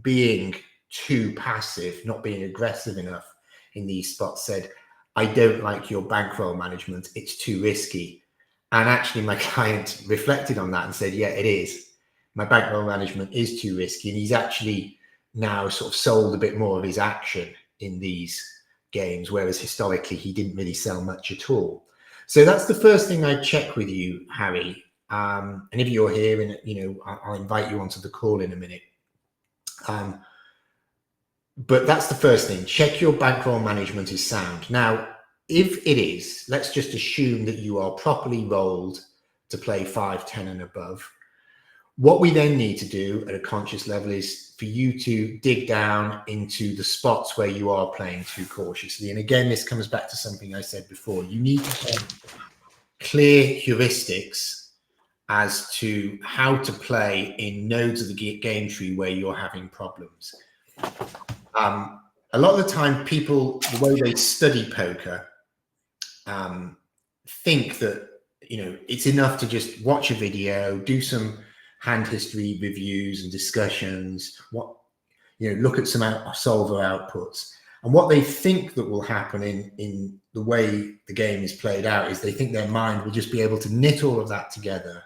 being too passive, not being aggressive enough in these spots, said, I don't like your bankroll management, it's too risky. And actually my client reflected on that and said, yeah, it is. My bankroll management is too risky. And he's actually now sort of sold a bit more of his action in these games, whereas historically he didn't really sell much at all. So that's the first thing I check with you, Harry. And if you're here, and I'll invite you onto the call in a minute. But that's the first thing. Check your bankroll management is sound. Now, if it is, let's just assume that you are properly rolled to play 5, 10 and above. What we then need to do at a conscious level is for you to dig down into the spots where you are playing too cautiously. And again, this comes back to something I said before. You need to have clear heuristics as to how to play in nodes of the game tree where you're having problems. A lot of the time, people, the way they study poker, think that it's enough to just watch a video, do some hand history reviews and discussions, look at some solver outputs. And what they think that will happen in the way the game is played out is they think their mind will just be able to knit all of that together,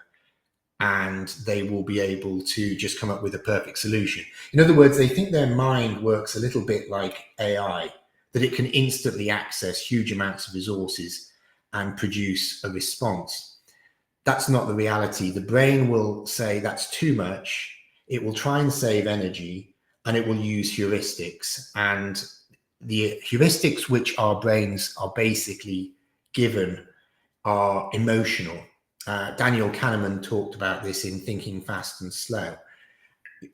and they will be able to just come up with a perfect solution. In other words, they think their mind works a little bit like AI, that it can instantly access huge amounts of resources and produce a response. That's not the reality. The brain will say that's too much. It will try and save energy, and it will use heuristics. And the heuristics which our brains are basically given are emotional. Daniel Kahneman talked about this in Thinking Fast and Slow.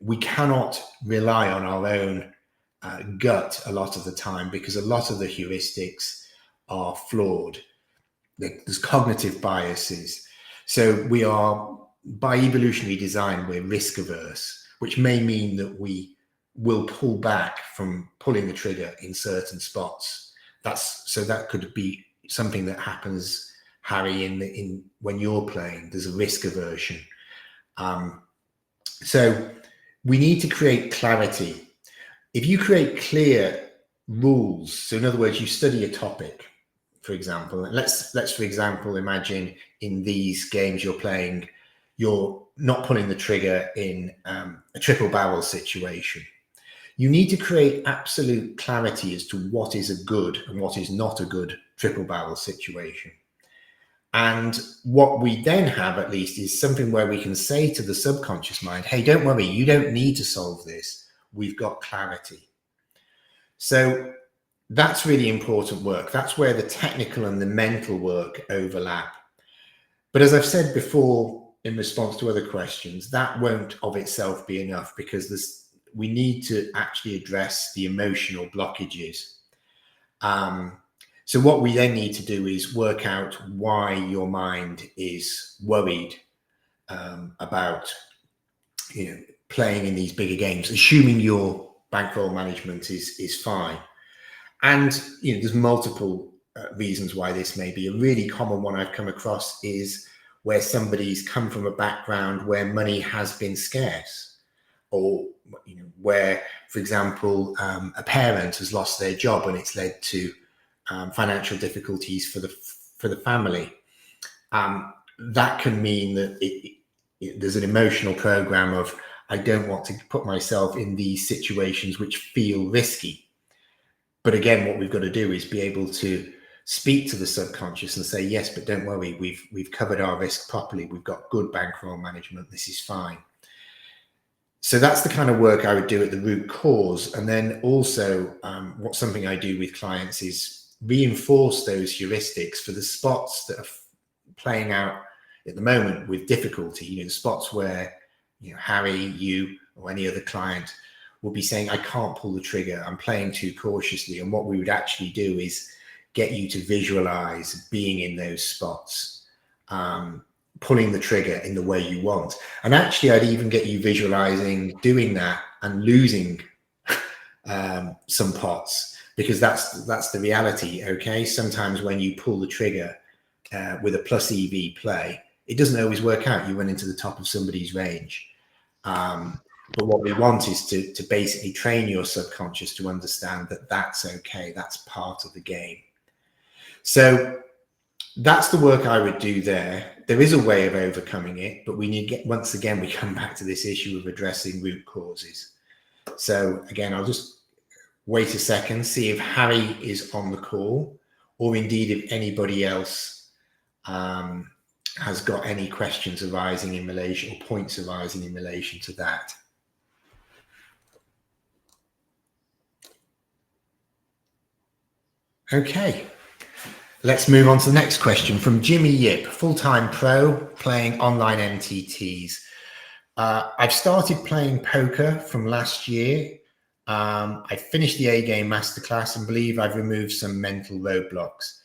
We cannot rely on our own gut a lot of the time, because a lot of the heuristics are flawed. There's cognitive biases. So we are, by evolutionary design, we're risk averse, which may mean that we will pull back from pulling the trigger in certain spots. So that could be something that happens, Harry, in when you're playing. There's a risk aversion. So we need to create clarity. If you create clear rules, so in other words, you study a topic, for example, and let's for example imagine in these games you're playing, you're not pulling the trigger in a triple barrel situation. You need to create absolute clarity as to what is a good and what is not a good triple barrel situation. And what we then have, at least, is something where we can say to the subconscious mind, hey, don't worry, you don't need to solve this. We've got clarity. So that's really important work. That's where the technical and the mental work overlap. But as I've said before, in response to other questions, that won't of itself be enough, because we need to actually address the emotional blockages. So what we then need to do is work out why your mind is worried about playing in these bigger games, assuming your bankroll management is fine. And there's multiple reasons why this may be. A really common one I've come across is where somebody's come from a background where money has been scarce, or where, for example, a parent has lost their job and it's led to financial difficulties for the family. That can mean that there's an emotional program of, I don't want to put myself in these situations which feel risky. But again, what we've got to do is be able to speak to the subconscious and say, yes, but don't worry, we've covered our risk properly. We've got good bankroll management. This is fine. So that's the kind of work I would do at the root cause. And then also something I do with clients is reinforce those heuristics for the spots that are playing out at the moment with difficulty, the spots where, Harry, you, or any other client will be saying, I can't pull the trigger, I'm playing too cautiously. And what we would actually do is get you to visualize being in those spots, pulling the trigger in the way you want. And actually, I'd even get you visualizing doing that and losing some pots, because that's the reality. Okay, sometimes when you pull the trigger with a plus EV play, it doesn't always work out. You run into the top of somebody's range. But what we want is to basically train your subconscious to understand that that's okay. That's part of the game. So that's the work I would do there. There is a way of overcoming it, but once again, we come back to this issue of addressing root causes. So again, I'll just wait a second, see if Harry is on the call, or indeed if anybody else has got any questions arising in relation, or points arising in relation to that. Okay. Let's move on to the next question from Jimmy Yip, full-time pro playing online MTTs. I've started playing poker from last year. I finished the A-game masterclass and believe I've removed some mental roadblocks,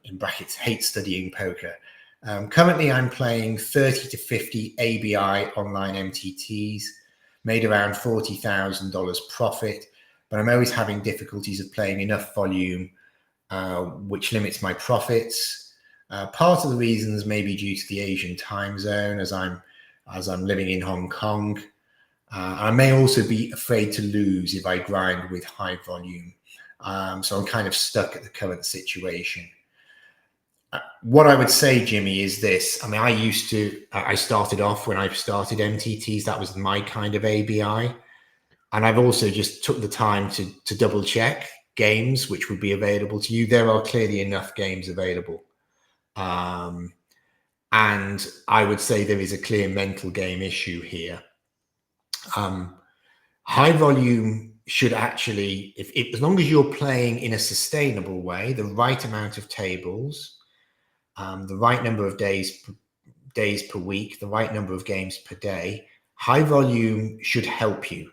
in brackets, hate studying poker. Currently, I'm playing 30 to 50 ABI online MTTs, made around $40,000 profit, but I'm always having difficulties of playing enough volume, which limits my profits. Part of the reasons may be due to the Asian time zone, as I'm living in Hong Kong. I may also be afraid to lose if I grind with high volume. So I'm kind of stuck at the current situation. What I would say, Jimmy, is this. I mean, I started off when I started MTTs, that was my kind of ABI. And I've also just took the time to double check games which would be available to you. There are clearly enough games available. And I would say there is a clear mental game issue here. High volume should actually, as long as you're playing in a sustainable way, the right amount of tables, the right number of days per week, the right number of games per day, high volume should help you.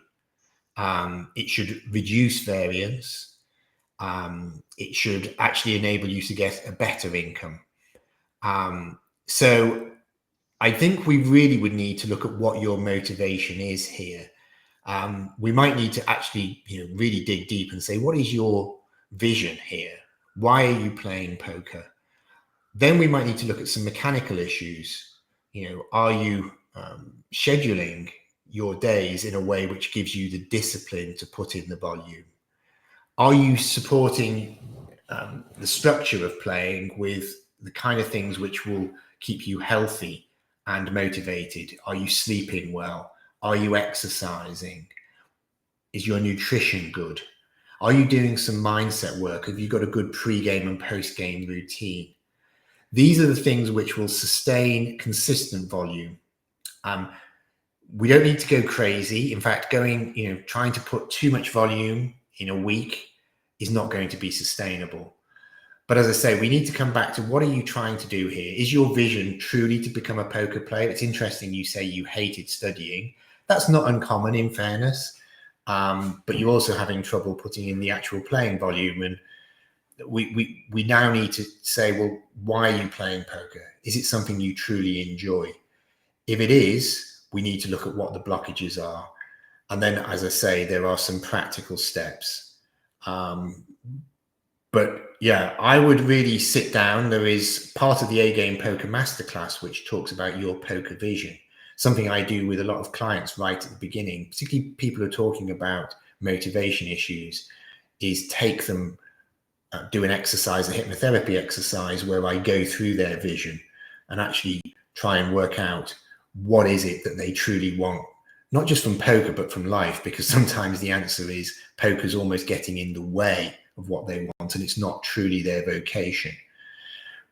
It should reduce variance. It should actually enable you to get a better income. So I think we really would need to look at what your motivation is here. We might need to actually, really dig deep and say, what is your vision here? Why are you playing poker? Then we might need to look at some mechanical issues. Are you scheduling your days in a way which gives you the discipline to put in the volume? Are you supporting the structure of playing with the kind of things which will keep you healthy and motivated? Are you sleeping well? Are you exercising? Is your nutrition good? Are you doing some mindset work? Have you got a good pre-game and post-game routine? These are the things which will sustain consistent volume. We don't need to go crazy. In fact, trying to put too much volume in a week is not going to be sustainable. But as I say, we need to come back to what are you trying to do here? Is your vision truly to become a poker player? It's interesting you say you hated studying. That's not uncommon, in fairness. But you're also having trouble putting in the actual playing volume. And we now need to say, well, why are you playing poker? Is it something you truly enjoy? If it is, we need to look at what the blockages are. And then, as I say, there are some practical steps. But yeah, I would really sit down. There is part of the A-Game Poker Masterclass, which talks about your poker vision. Something I do with a lot of clients right at the beginning, particularly people who are talking about motivation issues, is take them, do an exercise, a hypnotherapy exercise, where I go through their vision and actually try and work out what is it that they truly want, not just from poker, but from life, because sometimes the answer is poker's almost getting in the way of what they want, and it's not truly their vocation.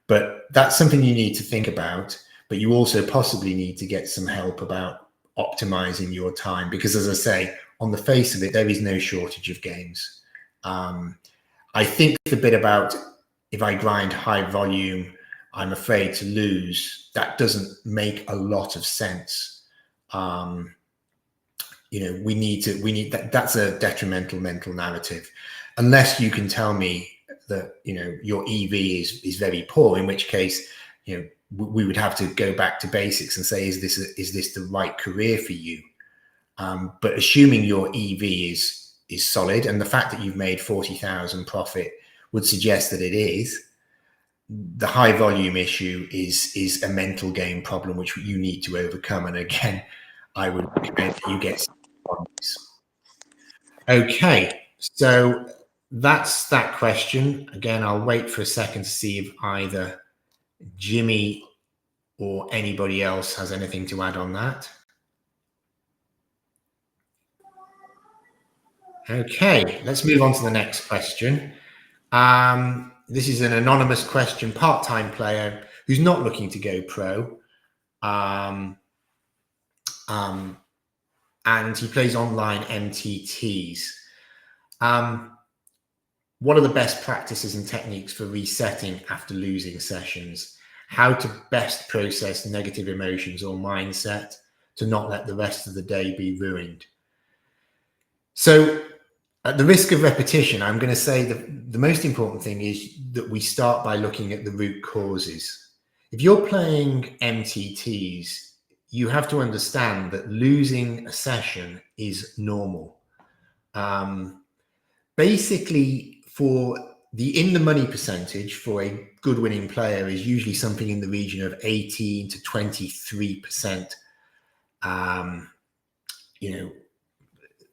But that's something you need to think about. But you also possibly need to get some help about optimizing your time, because, as I say, on the face of it, there is no shortage of games. I think the bit about if I grind high volume, I'm afraid to lose, that doesn't make a lot of sense. We need that. That's a detrimental mental narrative, unless you can tell me that, your EV is very poor, in which case, we would have to go back to basics and say, is this the right career for you? But assuming your EV is solid, and the fact that you've made 40,000 profit would suggest that it is, the high volume issue is a mental game problem which you need to overcome. And again, I would recommend that you get on this. Okay, so that's that question. Again, I'll wait for a second to see if either Jimmy or anybody else has anything to add on that. Okay, let's move on to the next question. This is an anonymous question, part-time player who's not looking to go pro. And he plays online MTTs. What are the best practices and techniques for resetting after losing sessions? How to best process negative emotions or mindset to not let the rest of the day be ruined? So, at the risk of repetition, I'm going to say that the most important thing is that we start by looking at the root causes. If you're playing MTTs, you have to understand that losing a session is normal. Basically, for the in the money percentage for a good winning player is usually something in the region of 18 to 23%.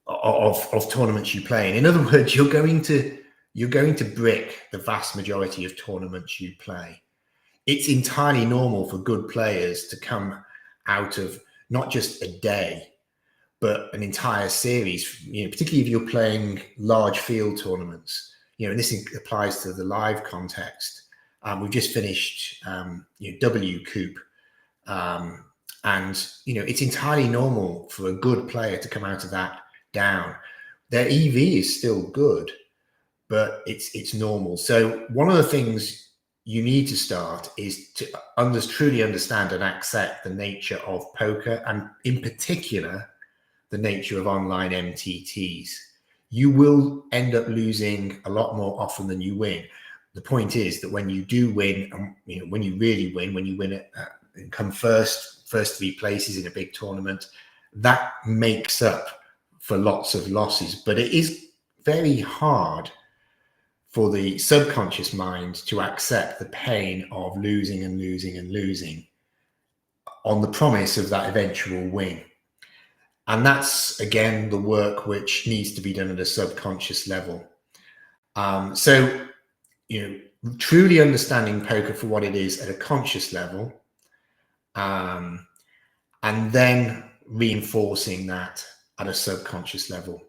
Of tournaments you play in. In other words, you're going to brick the vast majority of tournaments you play. It's entirely normal for good players to come out of not just a day, but an entire series, particularly if you're playing large field tournaments, and this applies to the live context. We've just finished W Coupe, and it's entirely normal for a good player to come out of that down. Their EV is still good, but it's normal. So one of the things you need to start is to truly understand and accept the nature of poker, and in particular, the nature of online MTTs. You will end up losing a lot more often than you win. The point is that when you do win, when you really win, when you win it and come first 3 places in a big tournament, that makes up for lots of losses. But it is very hard for the subconscious mind to accept the pain of losing and losing and losing on the promise of that eventual win. And that's, again, the work which needs to be done at a subconscious level. So, truly understanding poker for what it is at a conscious level, and then reinforcing that at a subconscious level.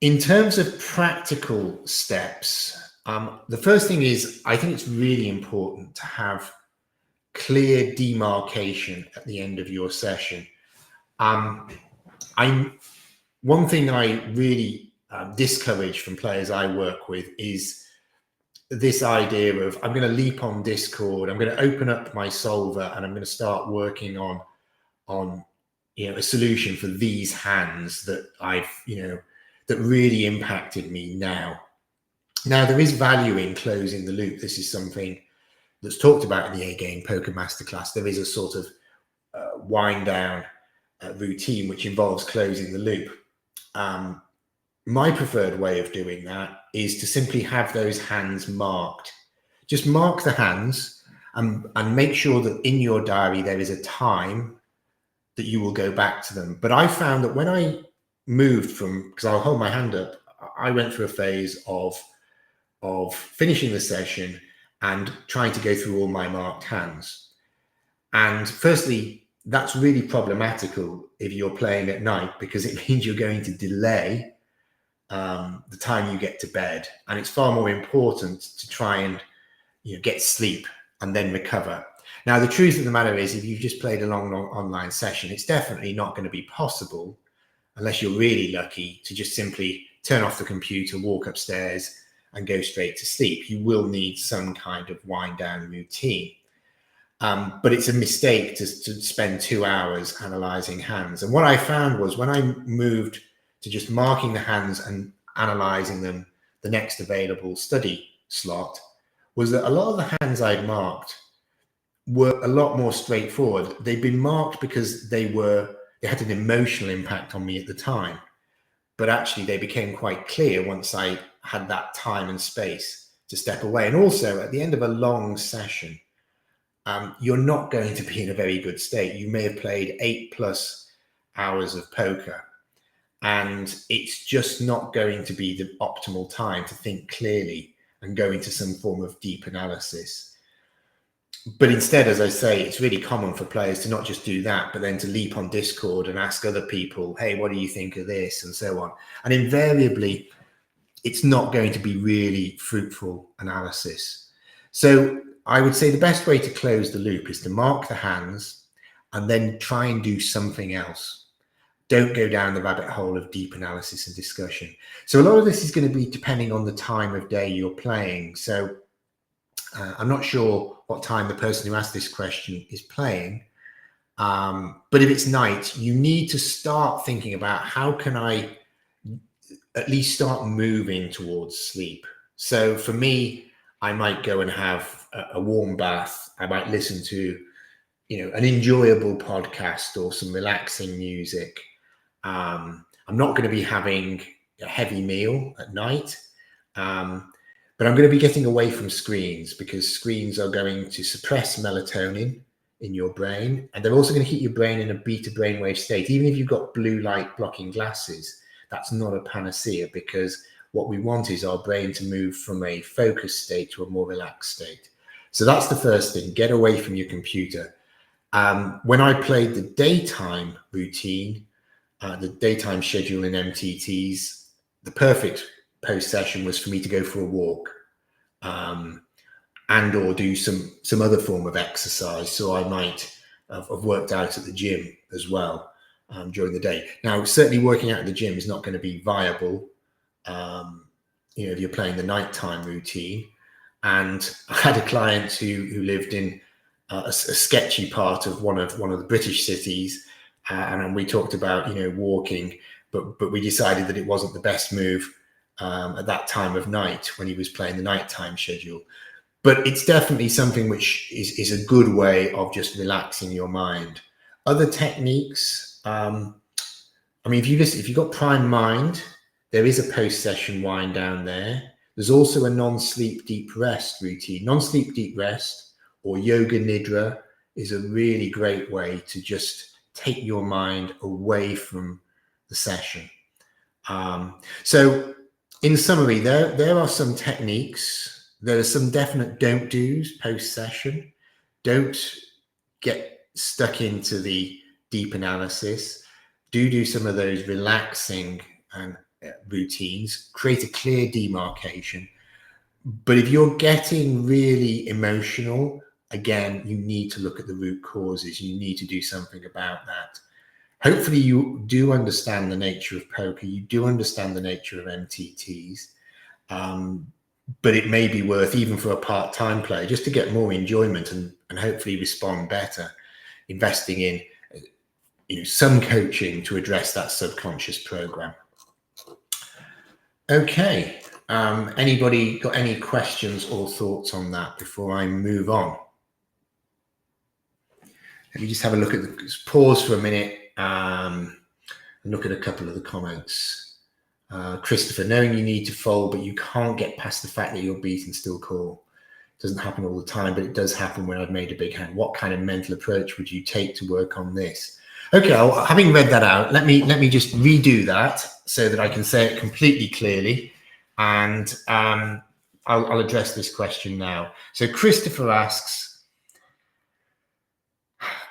In terms of practical steps, the first thing is, I think it's really important to have clear demarcation at the end of your session. One thing I really discourage from players I work with is this idea of, I'm going to leap on Discord, I'm going to open up my solver, and I'm going to start working on a solution for these hands that that really impacted me now. Now, there is value in closing the loop. This is something that's talked about in the A-Game Poker Masterclass. There is a sort of wind down routine which involves closing the loop. My preferred way of doing that is to simply have those hands marked. Just mark the hands and make sure that in your diary there is a time that you will go back to them. But I found that when I moved from, because I'll hold my hand up, I went through a phase of finishing the session and trying to go through all my marked hands. And firstly, that's really problematical if you're playing at night, because it means you're going to delay the time you get to bed. And it's far more important to try and get sleep and then recover. Now, the truth of the matter is, if you've just played a long online session, it's definitely not going to be possible, unless you're really lucky, to just simply turn off the computer, walk upstairs and go straight to sleep. You will need some kind of wind down routine. But it's a mistake to spend 2 hours analyzing hands. And what I found was, when I moved to just marking the hands and analyzing them the next available study slot, was that a lot of the hands I'd marked were a lot more straightforward. They'd been marked because they had an emotional impact on me at the time. But actually they became quite clear once I had that time and space to step away. And also, at the end of a long session, you're not going to be in a very good state. You may have played 8+ hours of poker, and it's just not going to be the optimal time to think clearly and go into some form of deep analysis. But instead, as I say, it's really common for players to not just do that, but then to leap on Discord and ask other people, hey, what do you think of this? And so on. And invariably, it's not going to be really fruitful analysis. So I would say the best way to close the loop is to mark the hands and then try and do something else. Don't go down the rabbit hole of deep analysis and discussion. So a lot of this is going to be depending on the time of day you're playing. So I'm not sure what time the person who asked this question is playing. But if it's night, you need to start thinking about, how can I at least start moving towards sleep? So for me, I might go and have a warm bath. I might listen to, an enjoyable podcast or some relaxing music. I'm not going to be having a heavy meal at night, but I'm going to be getting away from screens, because screens are going to suppress melatonin in your brain, and they're also going to keep your brain in a beta brainwave state. Even if you've got blue light blocking glasses, that's not a panacea, because what we want is our brain to move from a focused state to a more relaxed state. So that's the first thing. Get away from your computer. When I played the daytime routine, the daytime schedule in MTTs, the perfect post session was for me to go for a walk, and or do some other form of exercise. So I might have worked out at the gym as well during the day. Now, certainly working out at the gym is not going to be viable if you're playing the nighttime routine. And I had a client who lived in a sketchy part of one of the British cities, and we talked about walking, but we decided that it wasn't the best move at that time of night when he was playing the nighttime schedule. But it's definitely something which is a good way of just relaxing your mind. Other techniques, if you've got prime mind, there is a post-session wind down there. There's also a non-sleep deep rest routine. Non-sleep deep rest, or yoga nidra, is a really great way to just take your mind away from the session. So in summary, there are some techniques. There are some definite don't do's post-session. Don't get stuck into the deep analysis. Do some of those relaxing and routines. Create a clear demarcation. But if you're getting really emotional, again, you need to look at the root causes. You need to do something about that. Hopefully you do understand the nature of poker. You do understand the nature of MTTs. But it may be worth, even for a part-time player, just to get more enjoyment and hopefully respond better, investing in some coaching to address that subconscious program. Okay. Anybody got any questions or thoughts on that before I move on? Let me just have a look at just pause for a minute and look at a couple of the comments. Christopher, knowing you need to fold, but you can't get past the fact that you're beat and still call. It doesn't happen all the time, but it does happen when I've made a big hand. What kind of mental approach would you take to work on this? Okay, having read that out, let me just redo that so that I can say it completely clearly, and I'll address this question now. So Christopher asks,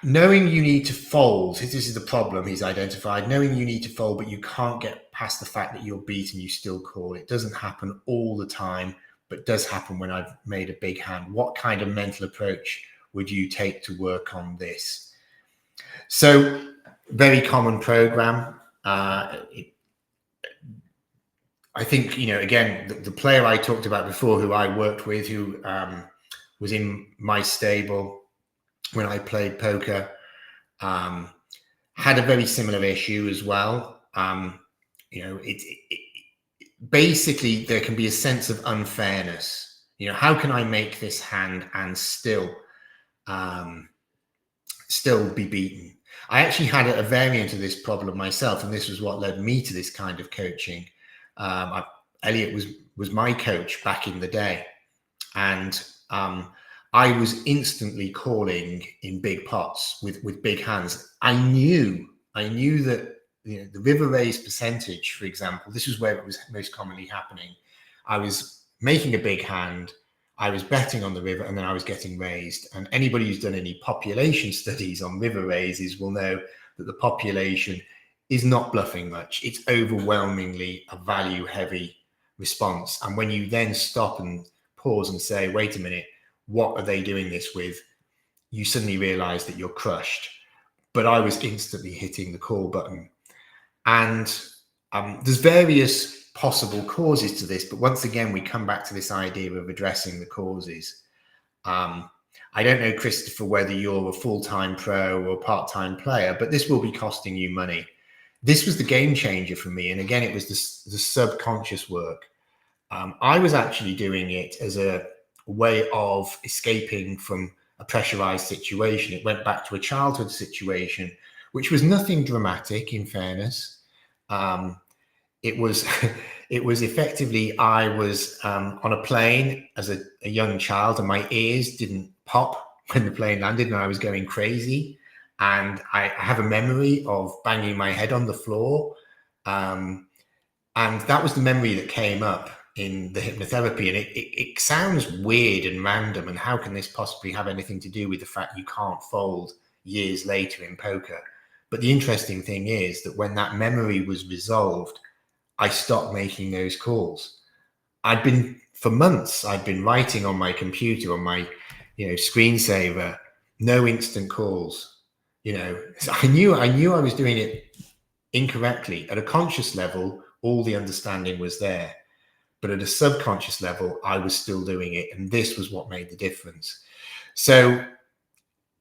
knowing you need to fold, this is the problem he's identified, knowing you need to fold, but you can't get past the fact that you're beaten, you still call. It doesn't happen all the time, but does happen when I've made a big hand. What kind of mental approach would you take to work on this? So, very common program. I think, again, the player I talked about before, who I worked with, who was in my stable when I played poker, had a very similar issue as well. Basically, there can be a sense of unfairness. How can I make this hand and still be beaten? I actually had a variant of this problem myself, and this was what led me to this kind of coaching. Elliot was my coach back in the day, and I was instantly calling in big pots with big hands. I knew that the river raise percentage, for example, this was where it was most commonly happening. I was making a big hand, I was betting on the river, and then I was getting raised. And anybody who's done any population studies on river raises will know that the population is not bluffing much. It's overwhelmingly a value-heavy response. And when you then stop and pause and say, wait a minute, what are they doing this with? You suddenly realize that you're crushed. But I was instantly hitting the call button. And there's various possible causes to this, but once again, we come back to this idea of addressing the causes. I don't know, Christopher, whether you're a full-time pro or part-time player, but this will be costing you money. This was the game changer for me. And again, it was the subconscious work. I was actually doing it as a way of escaping from a pressurized situation. It went back to a childhood situation, which was nothing dramatic, in fairness. It was effectively, I was on a plane as a young child, and my ears didn't pop when the plane landed, and I was going crazy. And I have a memory of banging my head on the floor. And that was the memory that came up in the hypnotherapy. And it sounds weird and random. And how can this possibly have anything to do with the fact you can't fold years later in poker? But the interesting thing is that when that memory was resolved, I stopped making those calls. For months, I'd been writing on my computer, on my, screensaver, no instant calls. So I knew I was doing it incorrectly. At a conscious level, all the understanding was there. But at a subconscious level, I was still doing it. And this was what made the difference. So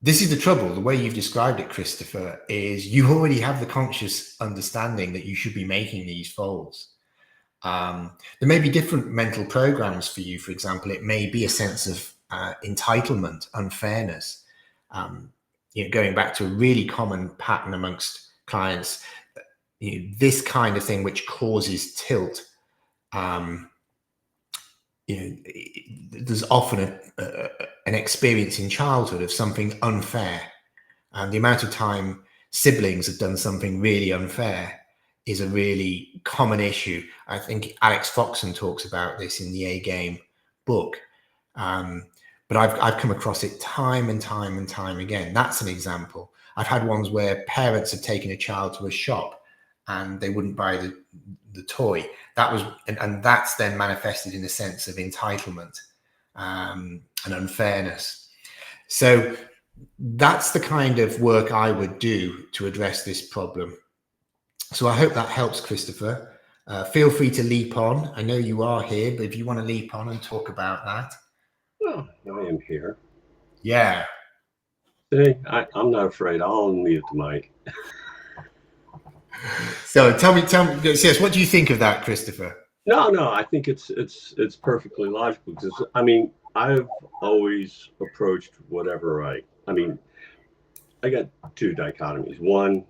this is the trouble. The way you've described it, Christopher, is you already have the conscious understanding that you should be making these folds. There may be different mental programs for you. For example, it may be a sense of entitlement, unfairness. Going back to a really common pattern amongst clients, this kind of thing which causes tilt. There's often an experience in childhood of something unfair, and the amount of time siblings have done something really unfair is a really common issue. I think Alex Foxon talks about this in the A Game book, but I've come across it time and time and time again. That's an example. I've had ones where parents have taken a child to a shop and they wouldn't buy the toy. And that's then manifested in a sense of entitlement and unfairness. So that's the kind of work I would do to address this problem. So I hope that helps, Christopher. Feel free to leap on. I know you are here, but if you want to leap on and talk about that. Well, I am here. Yeah. See, I'm not afraid. I'll unmute the mic. So tell me, yes, what do you think of that, Christopher? No, I think it's perfectly logical, because I've always approached whatever I got two dichotomies. One,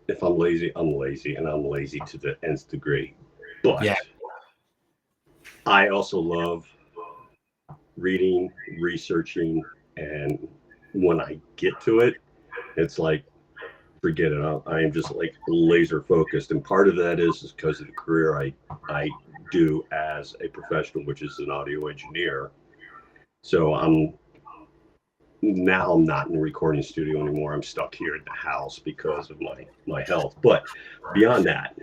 if I'm lazy, I'm lazy, and I'm lazy to the nth degree. But yeah, I also love reading, researching, and when I get to it, it's like, forget it. I am just like laser focused, and part of that is because of the career I do as a professional, which is an audio engineer. So I'm not in the recording studio anymore. I'm stuck here at the house because of my health. But beyond that,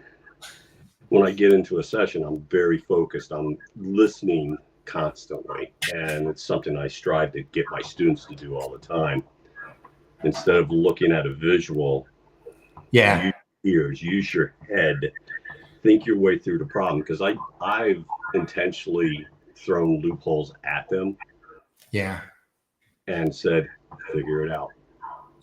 when I get into a session, I'm very focused. I'm listening constantly, and it's something I strive to get my students to do all the time. Instead of looking at a visual, use your ears, use your head, think your way through the problem. Because I've intentionally thrown loopholes at them, and said, figure it out.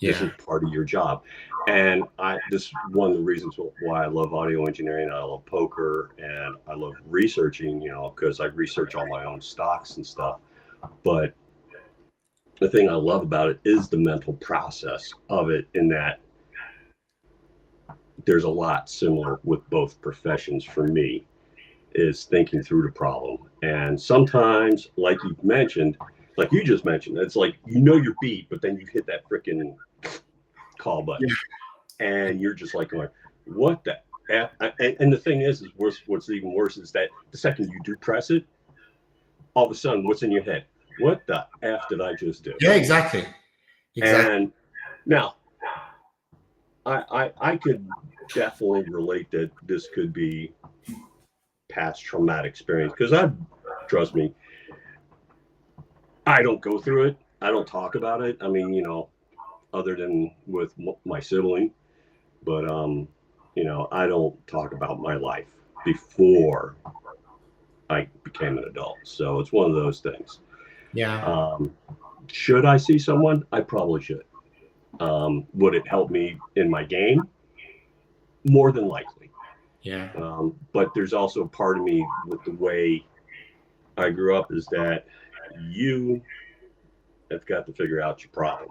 This is part of your job. And this is one of the reasons why I love audio engineering, I love poker, and I love researching, because I research all my own stocks and stuff. But the thing I love about it is the mental process of it, in that there's a lot similar with both professions for me, is thinking through the problem. And sometimes, like you just mentioned, it's like, you're beat, but then you hit that freaking call button, and you're just like going, what the F? And the thing is what's even worse is that the second you do press it, all of a sudden, what's in your head? What the F did I just do? Yeah, exactly. And now, I could definitely relate that this could be past traumatic experience, because trust me, I don't go through it. I don't talk about it. I mean, other than with my sibling, but I don't talk about my life before I became an adult. So it's one of those things. Should I see someone? I probably should. Would it help me in my game? More than likely. But there's also a part of me with the way I grew up is that you have got to figure out your problem,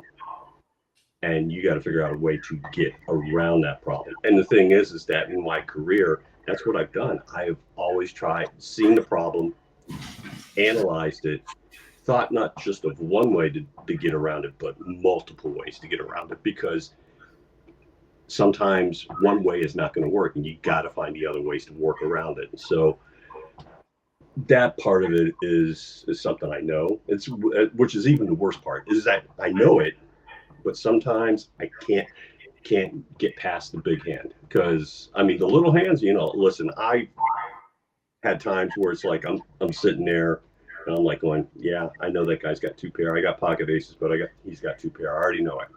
and you got to figure out a way to get around that problem. And the thing is that in my career, that's what I've done. I have always seen the problem, analyzed it, thought not just of one way to get around it, but multiple ways to get around it, because sometimes one way is not going to work, and you got to find the other ways to work around it. So that part of it is something I know. Which is even the worst part, is that I know it, but sometimes I can't get past the big hand, because I mean the little hands. Listen, I had times where it's like I'm sitting there and I'm like going, yeah, I know that guy's got two pair. I got pocket aces, but he's got two pair. I already know it.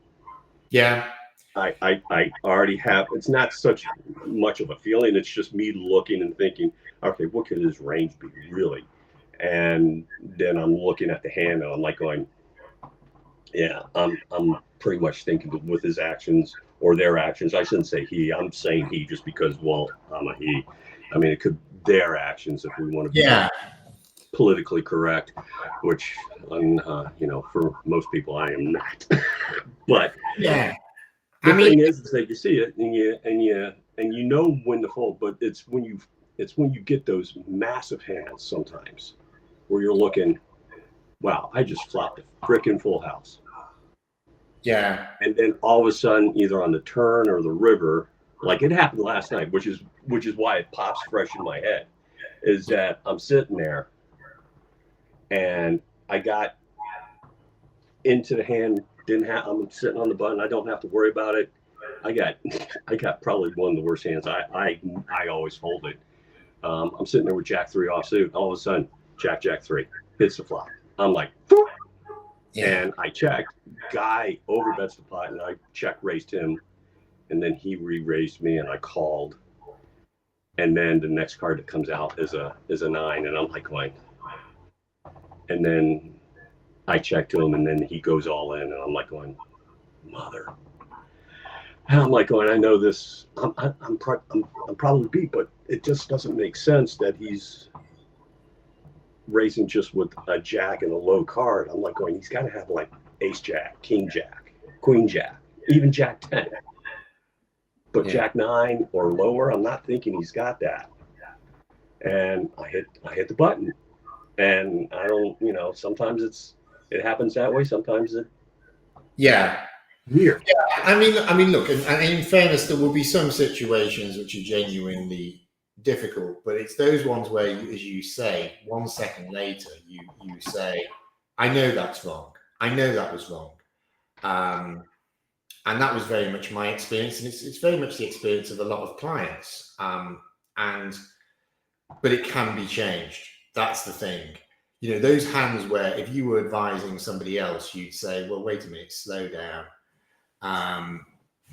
I already have. It's not such much of a feeling. It's just me looking and thinking, okay, what could his range be really? And then I'm looking at the hand and I'm like going, yeah, I'm pretty much thinking with his actions or their actions. I shouldn't say he. I'm saying he just because, well, I'm a he. I mean, it could their actions if we want to be politically correct, which for most people I am not. But the thing is that you see it and you know when to fold, but it's when you get those massive hands sometimes where you're looking, wow, I just flopped a freaking full house. And then all of a sudden, either on the turn or the river, like it happened last night, which is why it pops fresh in my head, is that I'm sitting there and I got into the hand. I'm sitting on the button. I don't have to worry about it. I got probably one of the worst hands. I always hold it. I'm sitting there with Jack 3 offsuit. All of a sudden, Jack 3 hits the flop. I'm like, and I checked. Guy overbets the pot, and I check raised him, and then he re-raised me, and I called. And then the next card that comes out is a 9, and I'm like going. And then I check to him, and then he goes all in, and I'm like going, mother. And I'm like going, I know this. I'm probably beat, but it just doesn't make sense that he's raising just with a jack and a low card. I'm like going, he's got to have like ace jack, king jack, queen jack, even jack 10. But jack 9 or lower, I'm not thinking he's got that. And I hit the button, and I don't, sometimes it happens that way. Sometimes it. Weird. I mean, look, and in fairness, there will be some situations which are genuinely difficult, but it's those ones where, as you say, 1 second later, you say, I know that's wrong. I know that was wrong. And that was very much my experience, and it's very much the experience of a lot of clients. And but it can be changed. That's the thing. You know, those hands where if you were advising somebody else, you'd say, well, wait a minute, slow down.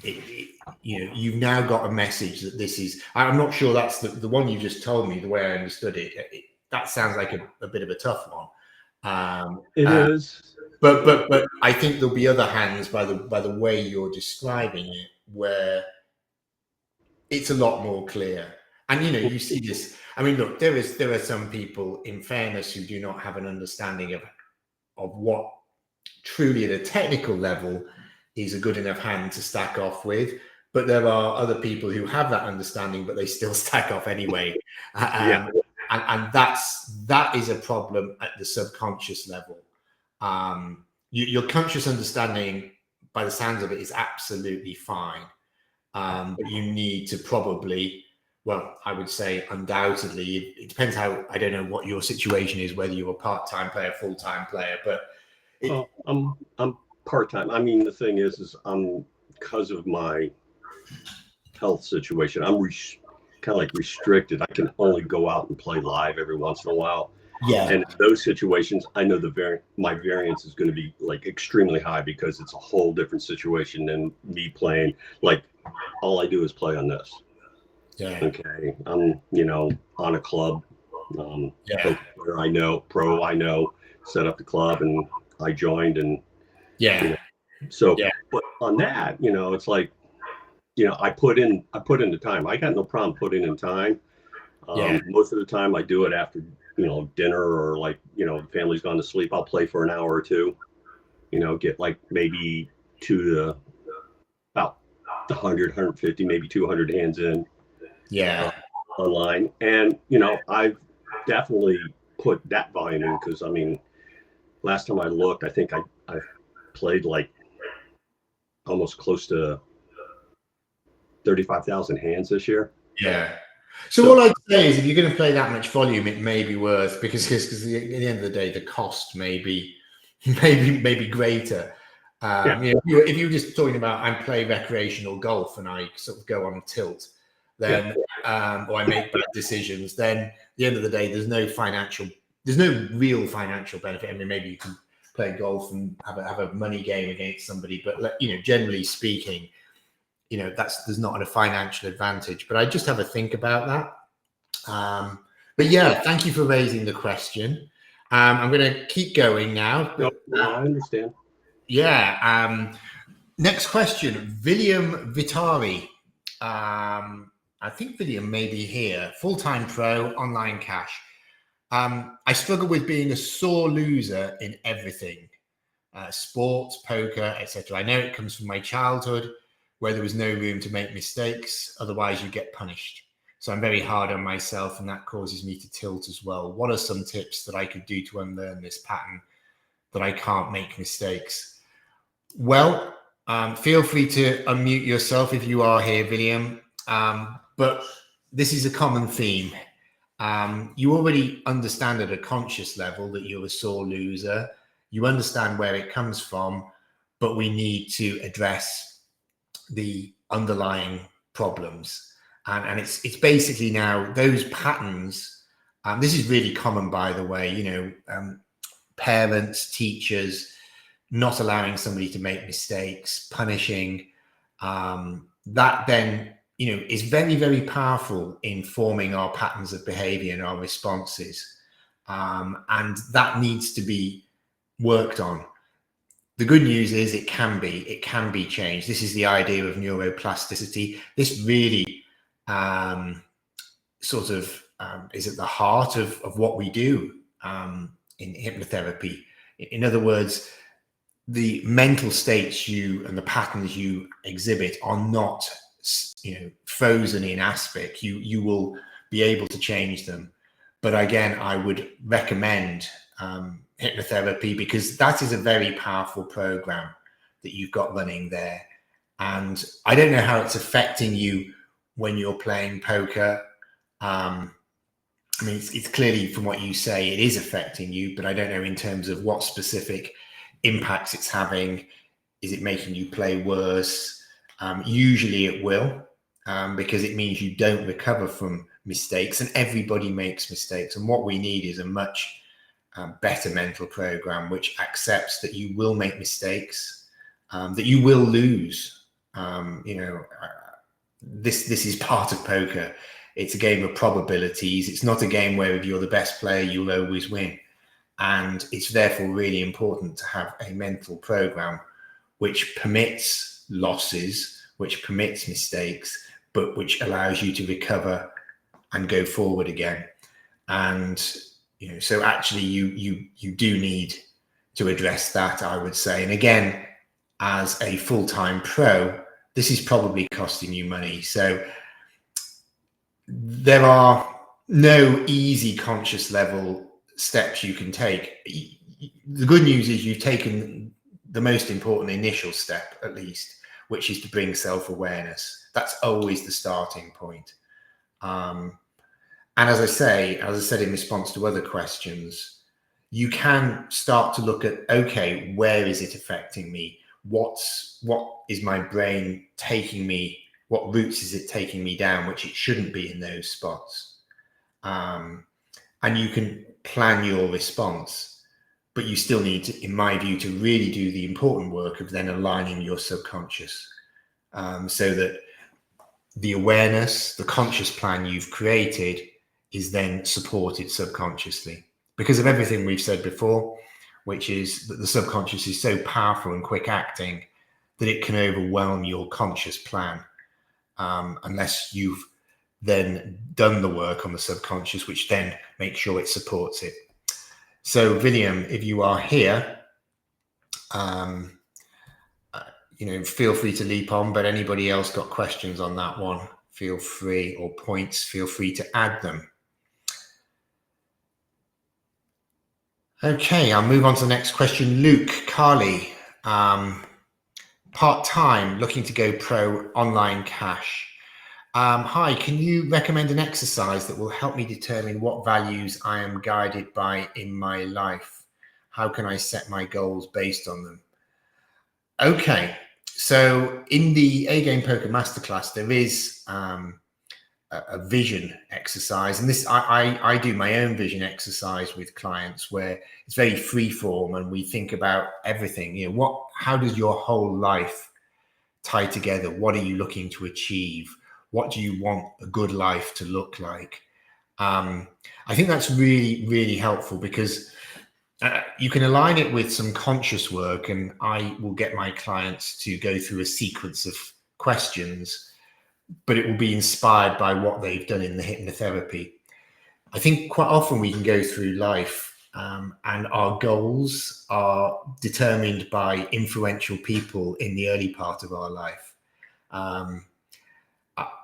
You know, you've now got a message that this is, I'm not sure that's the one you just told me, the way I understood it. That sounds like a bit of a tough one. It is. But I think there'll be other hands by the way you're describing it, where it's a lot more clear. And you know, you see this. I mean, look, there are some people, in fairness, who do not have an understanding of what truly at a technical level is a good enough hand to stack off with. But there are other people who have that understanding, but they still stack off anyway. And that is a problem at the subconscious level. Your conscious understanding, by the sounds of it, is absolutely fine. But you need to probably, well, I would say undoubtedly, it depends how, I don't know what your situation is, whether you're a part-time player, full-time player, but I'm part-time. I mean, the thing is because of my health situation, I'm kind of like restricted. I can only go out and play live every once in a while. Yeah. And in those situations, I know my variance is going to be like extremely high, because it's a whole different situation than me playing. Like, all I do is play on this. Yeah. Okay. I'm, you know, on a club. Where I know, set up the club, and I joined, and you know, so but on that, you know, it's like, you know, I put in the time. I got no problem putting in time. Most of the time I do it after, you know, dinner, or like, you know, the family's gone to sleep. I'll play for an hour or two, you know, get like maybe about 100, 150, maybe 200 hands in. Online. And, you know, I've definitely put that volume in, because I mean, last time I looked, I think I played like almost close to 35,000 hands this year. So all I'd say is, if you're going to play that much volume, it may be worth, because at the end of the day, the cost may be greater. You know, if you're just talking about, I play recreational golf and I sort of go on tilt, then or I make bad decisions, then at the end of the day, there's no real financial benefit. I mean, maybe you can play golf and have a money game against somebody, but you know, generally speaking, you know, there's not a financial advantage. But I just have a think about that. But yeah, thank you for raising the question. I'm going to keep going now. No, I understand. Next question, William Vitari. I think William may be here. Full-time pro, online cash. I struggle with being a sore loser in everything, sports, poker, etc. I know it comes from my childhood, where there was no room to make mistakes. Otherwise, you get punished. So I'm very hard on myself, and that causes me to tilt as well. What are some tips that I could do to unlearn this pattern, that I can't make mistakes? Well, feel free to unmute yourself if you are here, William. But this is a common theme. You already understand at a conscious level that you're a sore loser. You understand where it comes from, but we need to address the underlying problems. And it's basically now those patterns. This is really common, by the way, you know, parents, teachers, not allowing somebody to make mistakes, punishing, that then, you know, is very, very powerful in forming our patterns of behavior and our responses. And that needs to be worked on. The good news is it can be changed. This is the idea of neuroplasticity. This really is at the heart of what we do in hypnotherapy. In other words, the mental states and the patterns you exhibit are not, you know, frozen in aspect. You will be able to change them. But again, I would recommend hypnotherapy, because that is a very powerful program that you've got running there. And I don't know how it's affecting you when you're playing poker. I mean, it's clearly, from what you say, it is affecting you, but I don't know in terms of what specific impacts it's having. Is it making you play worse? Usually it will, because it means you don't recover from mistakes, and everybody makes mistakes. And what we need is a much better mental program which accepts that you will make mistakes, that you will lose. This is part of poker. It's a game of probabilities. It's not a game where if you're the best player, you'll always win. And it's therefore really important to have a mental program which permits losses, which permits mistakes, but which allows you to recover and go forward again. And so actually you do need to address that, I would say. And again, as a full-time pro, this is probably costing you money. So there are no easy conscious level steps you can take. The good news is you've taken the most important initial step, at least, which is to bring self-awareness. That's always the starting point. And as I said in response to other questions, you can start to look at, okay, where is it affecting me? What is my brain taking me? What routes is it taking me down, which it shouldn't be in those spots? And you can plan your response, but you still need to, in my view, to really do the important work of then aligning your subconscious, so that the awareness, the conscious plan you've created is then supported subconsciously, because of everything we've said before, which is that the subconscious is so powerful and quick acting that it can overwhelm your conscious plan, unless you've then done the work on the subconscious, which then makes sure it supports it. So William, if you are here, feel free to leap on, but anybody else got questions on that one, feel free, or points, feel free to add them. Okay, I'll move on to the next question. Luke Carley, part-time, looking to go pro, online cash. Hi, can you recommend an exercise that will help me determine what values I am guided by in my life? How can I set my goals based on them? Okay, so in the A-Game Poker Masterclass, there is a vision exercise, and this I do my own vision exercise with clients where it's very free form, and we think about everything. How does your whole life tie together? What are you looking to achieve? What do you want a good life to look like? I think that's really, really helpful, because you can align it with some conscious work, and I will get my clients to go through a sequence of questions, but it will be inspired by what they've done in the hypnotherapy. I think quite often we can go through life and our goals are determined by influential people in the early part of our life.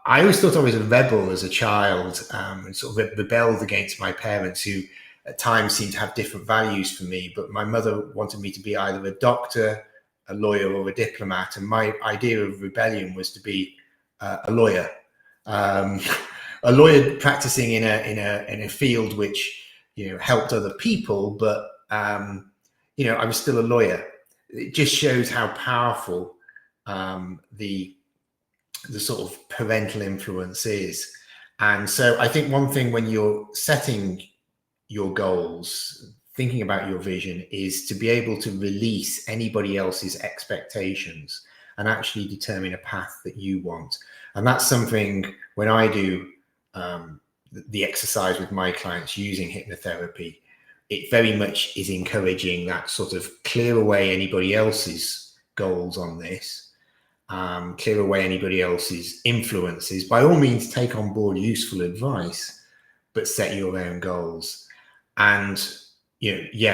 I always thought I was a rebel as a child, and sort of rebelled against my parents, who at times seemed to have different values for me. But my mother wanted me to be either a doctor, a lawyer, or a diplomat. And my idea of rebellion was to be a lawyer, practicing in a field which helped other people. But I was still a lawyer. It just shows how powerful the sort of parental influence is. And so I think one thing when you're setting your goals, thinking about your vision, is to be able to release anybody else's expectations and actually determine a path that you want. And that's something when I do the exercise with my clients using hypnotherapy, it very much is encouraging that sort of clear away anybody else's goals on this. Clear away anybody else's influences. By all means, take on board useful advice, but set your own goals. And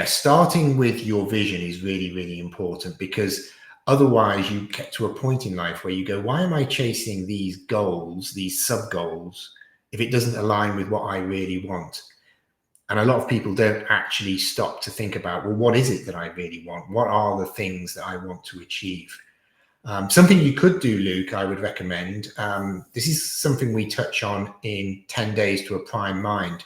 starting with your vision is really, really important, because otherwise you get to a point in life where you go, why am I chasing these goals, these sub goals, if it doesn't align with what I really want? And a lot of people don't actually stop to think about, well, what is it that I really want? What are the things that I want to achieve? Something you could do, Luke, I would recommend. This is something we touch on in 10 Days to a Prime Mind,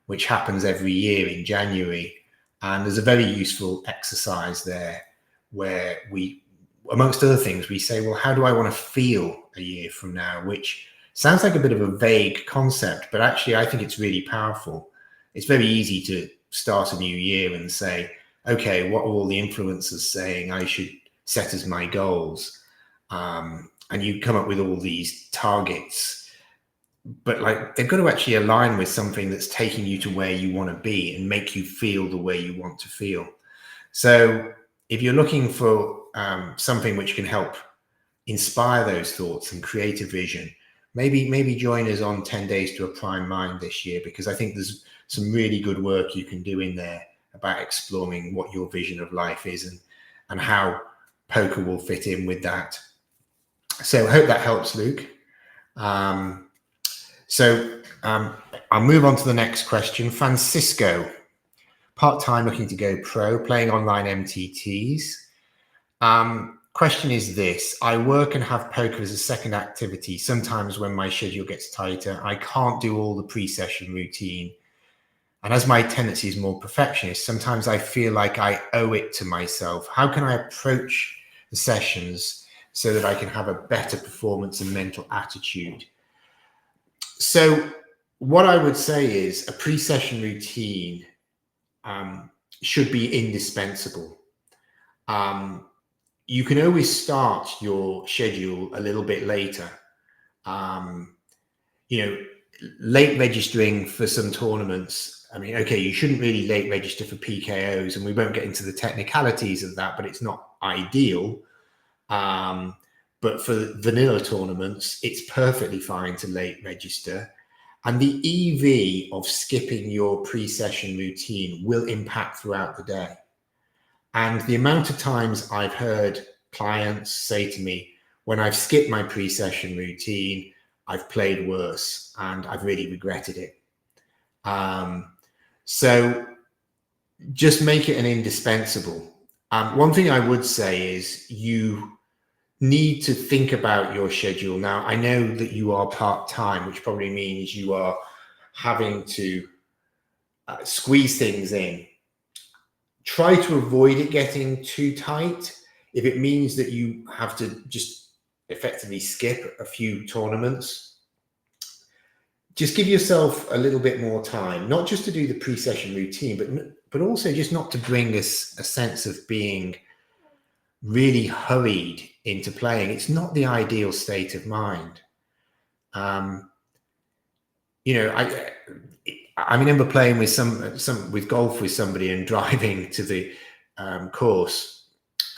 which happens every year in January. And there's a very useful exercise there where we, amongst other things, we say, well, how do I want to feel a year from now? Which Sounds like a bit of a vague concept, but actually I think it's really powerful. It's very easy to start a new year and say, okay, what are all the influencers saying I should set as my goals? And you come up with all these targets, but like they've got to actually align with something that's taking you to where you want to be and make you feel the way you want to feel. So if you're looking for something which can help inspire those thoughts and create a vision, maybe join us on 10 Days to a Prime Mind this year, because I think there's some really good work you can do in there about exploring what your vision of life is and how poker will fit in with that. So I hope that helps, Luke. I'll move on to the next question. Francisco, part-time looking to go pro, playing online MTTs. Question is this: I work and have poker as a second activity. Sometimes when my schedule gets tighter, I can't do all the pre-session routine. And as my tendency is more perfectionist, sometimes I feel like I owe it to myself. How can I approach the sessions so that I can have a better performance and mental attitude? So what I would say is a pre-session routine should be indispensable. You can always start your schedule a little bit later. Late registering for some tournaments. I mean, okay, you shouldn't really late register for PKOs, and we won't get into the technicalities of that, but it's not ideal. But for vanilla tournaments, it's perfectly fine to late register. And the EV of skipping your pre-session routine will impact throughout the day. And the amount of times I've heard clients say to me, when I've skipped my pre-session routine, I've played worse and I've really regretted it. So just make it an indispensable. One thing I would say is you need to think about your schedule. Now, I know that you are part-time, which probably means you are having to squeeze things in. Try to avoid it getting too tight. If it means that you have to just effectively skip a few tournaments, just give yourself a little bit more time, not just to do the pre-session routine, but also just not to bring us a sense of being really hurried into playing. It's not the ideal state of mind. I remember playing with with golf with somebody and driving to the course,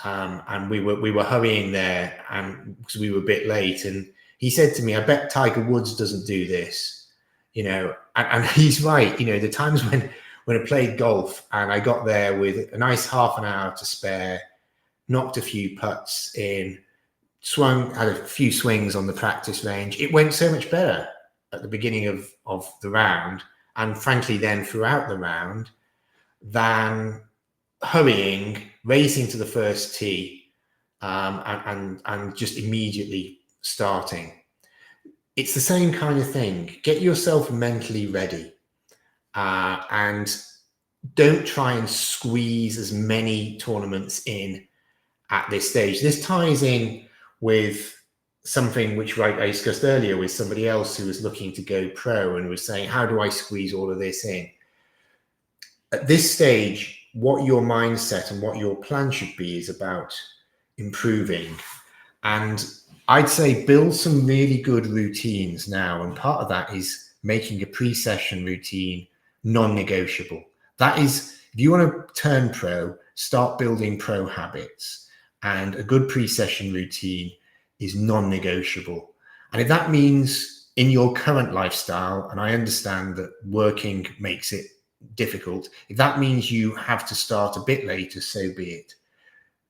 and we were hurrying there, and because we were a bit late, and he said to me, "I bet Tiger Woods doesn't do this," and he's right. The times when I played golf and I got there with a nice half an hour to spare, knocked a few putts in, had a few swings on the practice range, it went so much better at the beginning of the round, and frankly then throughout the round, than hurrying, racing to the first tee, and just immediately starting. It's the same kind of thing. Get yourself mentally ready, and don't try and squeeze as many tournaments in at this stage. This ties in with something which I discussed earlier with somebody else who was looking to go pro and was saying, how do I squeeze all of this in? At this stage, what your mindset and what your plan should be is about improving. And I'd say build some really good routines now. And part of that is making a pre-session routine non-negotiable. That is, if you want to turn pro, start building pro habits. And a good pre-session routine is non-negotiable. And if that means in your current lifestyle, and I understand that working makes it difficult, if that means you have to start a bit later, so be it.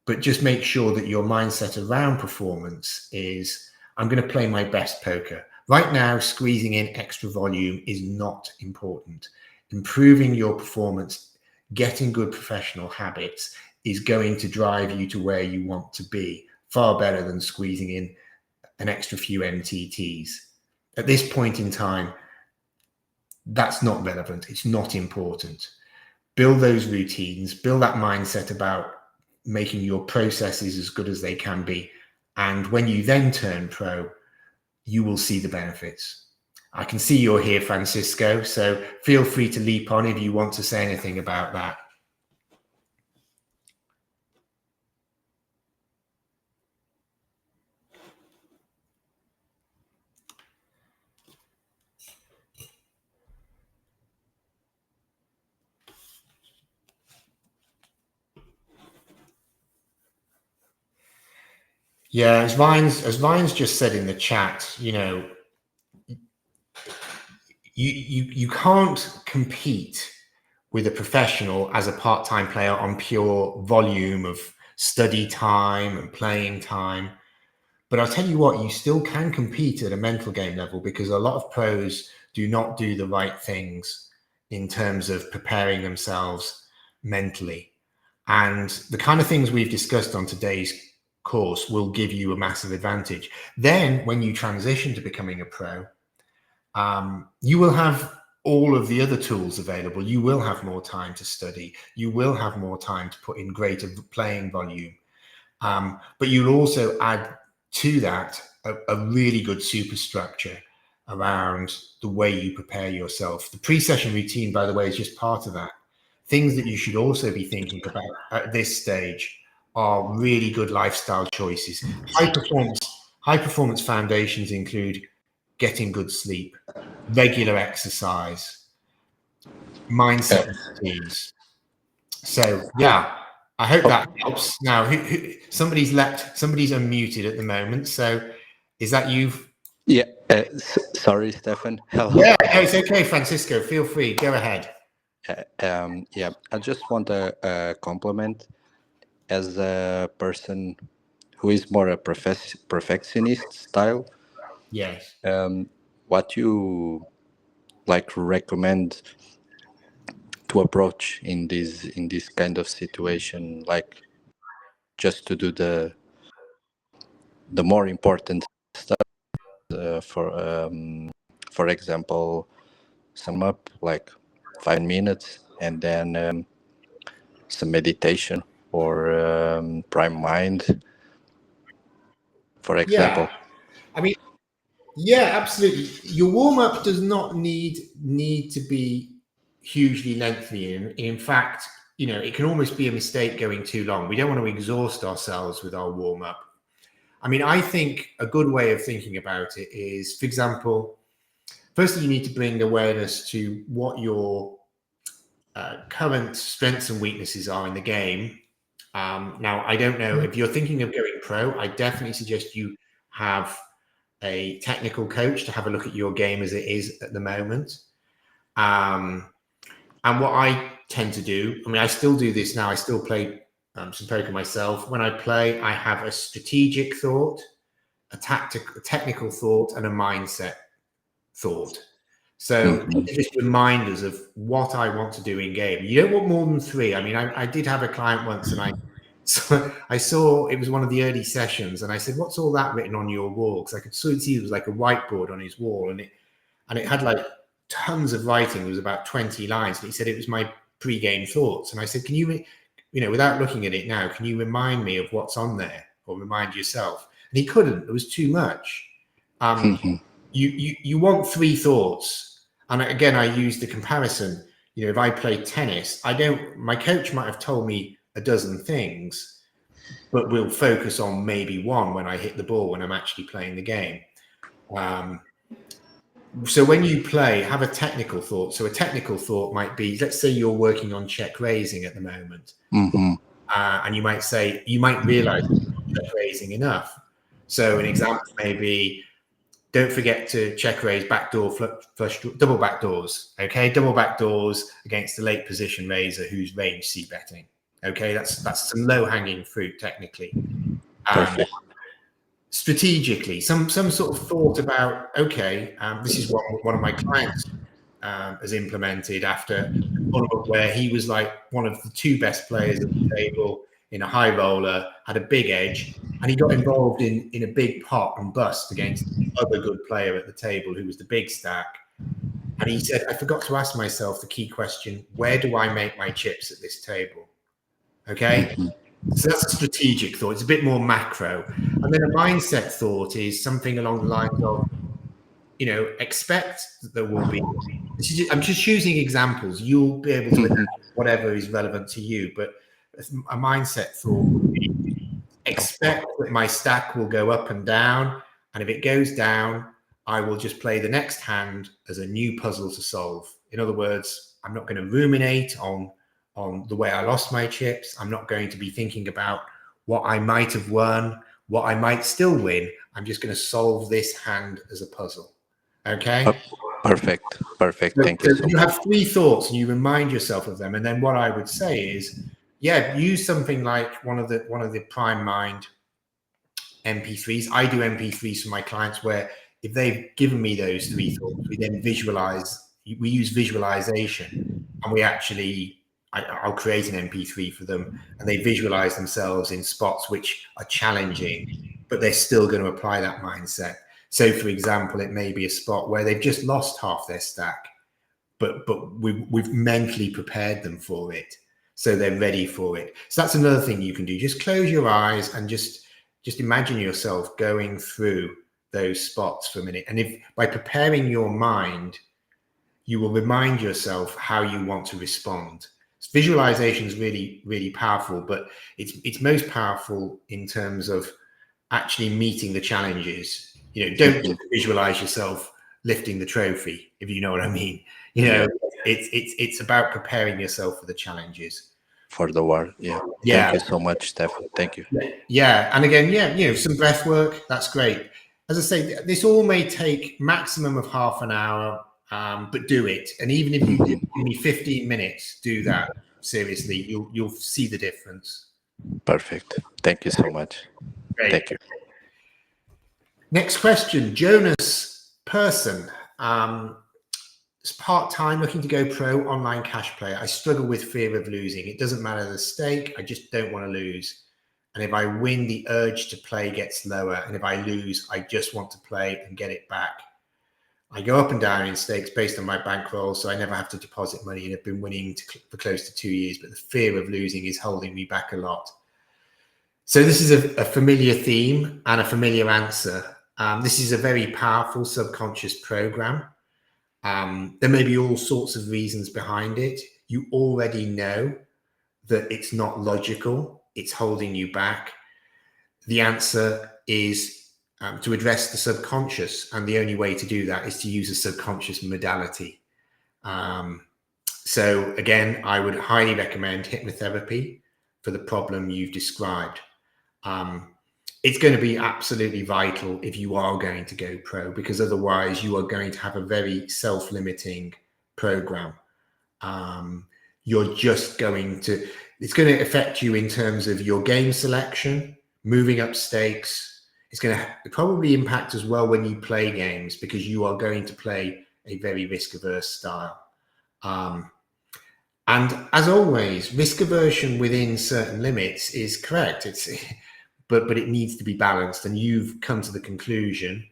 But just make sure that your mindset around performance is, I'm going to play my best poker. Right now, squeezing in extra volume is not important. Improving your performance, getting good professional habits is going to drive you to where you want to be, far better than squeezing in an extra few MTTs. At this point in time, that's not relevant. It's not important. Build those routines, build that mindset about making your processes as good as they can be. And when you then turn pro, you will see the benefits. I can see you're here, Francisco, so feel free to leap on if you want to say anything about that. Yeah, as Vine's just said in the chat, you know, you can't compete with a professional as a part-time player on pure volume of study time and playing time. But I'll tell you what, you still can compete at a mental game level, because a lot of pros do not do the right things in terms of preparing themselves mentally. And the kind of things we've discussed on today's course will give you a massive advantage. Then when you transition to becoming a pro, you will have all of the other tools available. You will have more time to study. You will have more time to put in greater playing volume. But you'll also add to that a really good superstructure around the way you prepare yourself. The pre-session routine, by the way, is just part of that. Things that you should also be thinking about at this stage are really good lifestyle choices. High performance foundations include getting good sleep, regular exercise, mindset routines. So yeah, I hope that helps. Now, somebody's unmuted at the moment. So is that you? Yeah. Sorry, Stefan. Hello. Yeah, no, it's okay, Francisco. Feel free. Go ahead. Yeah, I just want a compliment as a person who is more a perfectionist style. Yes. What you like recommend to approach in this kind of situation, like just to do the more important stuff, for example, sum up like 5 minutes, and then some meditation or prime mind, for example. Yeah. I mean, yeah, absolutely. Your warm-up does not need to be hugely lengthy. In fact, you know, it can almost be a mistake going too long. We don't want to exhaust ourselves with our warm-up. I mean, I think a good way of thinking about it is, for example, firstly, you need to bring awareness to what your current strengths and weaknesses are in the game. Now, I don't know if you're thinking of going pro. I definitely suggest you have a technical coach to have a look at your game as it is at the moment. And what I tend to do, I mean, I still do this now. I still play some poker myself. When I play, I have a strategic thought, a technical thought, and a mindset thought. So just reminders of what I want to do in game. You don't want more than 3. I mean, I did have a client once, and I saw it was one of the early sessions, and I said, "What's all that written on your wall?" Because I could see it was like a whiteboard on his wall, and it had like tons of writing. It was about 20 lines, and he said it was my pre-game thoughts. And I said, "Can you, without looking at it now, can you remind me of what's on there, or remind yourself?" And he couldn't. It was too much. You want 3 thoughts. And again, I use the comparison. You know, if I play tennis, my coach might have told me a dozen things, but we'll focus on maybe one when I hit the ball, when I'm actually playing the game. So when you play, have a technical thought. So a technical thought might be, let's say you're working on check raising at the moment. And you might realize check raising enough. So an example may be, don't forget to check raise backdoor flush, double backdoors. Okay, double backdoors against the late position raiser who's range C betting. Okay, that's some low hanging fruit technically. Perfect. Strategically, some sort of thought about, okay, this is what one of my clients has implemented after a tournament where he was like one of the 2 best players at the table in a high roller, had a big edge, and he got involved in a big pot and bust against the other good player at the table who was the big stack. And he said, I forgot to ask myself the key question, where do I make my chips at this table? Okay. So that's a strategic thought. It's a bit more macro. And then a mindset thought is something along the lines of, expect that there will be. I'm just choosing examples. You'll be able to adapt whatever is relevant to you. But a mindset thought would be, expect that my stack will go up and down. And if it goes down, I will just play the next hand as a new puzzle to solve. In other words, I'm not going to ruminate on the way I lost my chips. I'm not going to be thinking about what I might have won, what I might still win. I'm just going to solve this hand as a puzzle. Okay? Perfect. Thank you So so you much. have three thoughts and you remind yourself of them. And then what I would say is, use something like one of the Prime Mind MP3s. I do MP3s for my clients where if they've given me those three thoughts, we then we use visualization, and I'll create an MP3 for them, and they visualize themselves in spots which are challenging, but they're still going to apply that mindset. So, for example, it may be a spot where they've just lost half their stack, but we've mentally prepared them for it, so they're ready for it. So that's another thing you can do. Just close your eyes and just imagine yourself going through those spots for a minute. And if by preparing your mind, you will remind yourself how you want to respond. Visualization is really, really powerful, but it's most powerful in terms of actually meeting the challenges. Don't just visualize yourself lifting the trophy, if you know what I mean. It's about preparing yourself for the challenges. For the war. Yeah. Thank you so much, Stefan. Thank you. Yeah. And again, some breath work. That's great. As I say, this all may take maximum of half an hour, but do it. And even if you give me 15 minutes, do that. Seriously, you'll see the difference. Perfect. Thank you so much. Great. Thank you. Next question, Jonas Person. It's part-time, looking to go pro, online cash player. I struggle with fear of losing. It doesn't matter the stake. I just don't want to lose. And if I win, the urge to play gets lower. And if I lose, I just want to play and get it back. I go up and down in stakes based on my bankroll, so I never have to deposit money, and I've been winning for close to 2 years, but the fear of losing is holding me back a lot. So this is a familiar theme and a familiar answer. This is a very powerful subconscious program. There may be all sorts of reasons behind it. You already know that it's not logical. It's holding you back. The answer is to address the subconscious. And the only way to do that is to use a subconscious modality. So again, I would highly recommend hypnotherapy for the problem you've described. It's going to be absolutely vital if you are going to go pro, because otherwise you are going to have a very self-limiting program. You're just going to, it's going to affect you in terms of your game selection, moving up stakes. It's going to probably impact as well when you play games, because you are going to play a very risk-averse style. And as always, risk aversion within certain limits is correct. But it needs to be balanced, and you've come to the conclusion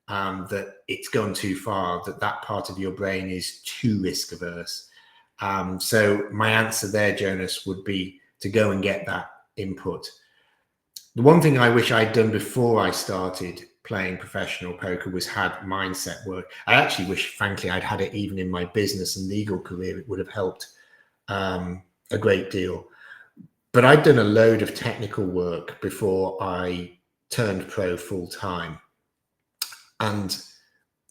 that it's gone too far, that part of your brain is too risk averse. So my answer there, Jonas, would be to go and get that input. The one thing I wish I'd done before I started playing professional poker was had mindset work. I actually wish, frankly, I'd had it even in my business and legal career. It would have helped a great deal. But I'd done a load of technical work before I turned pro full time. And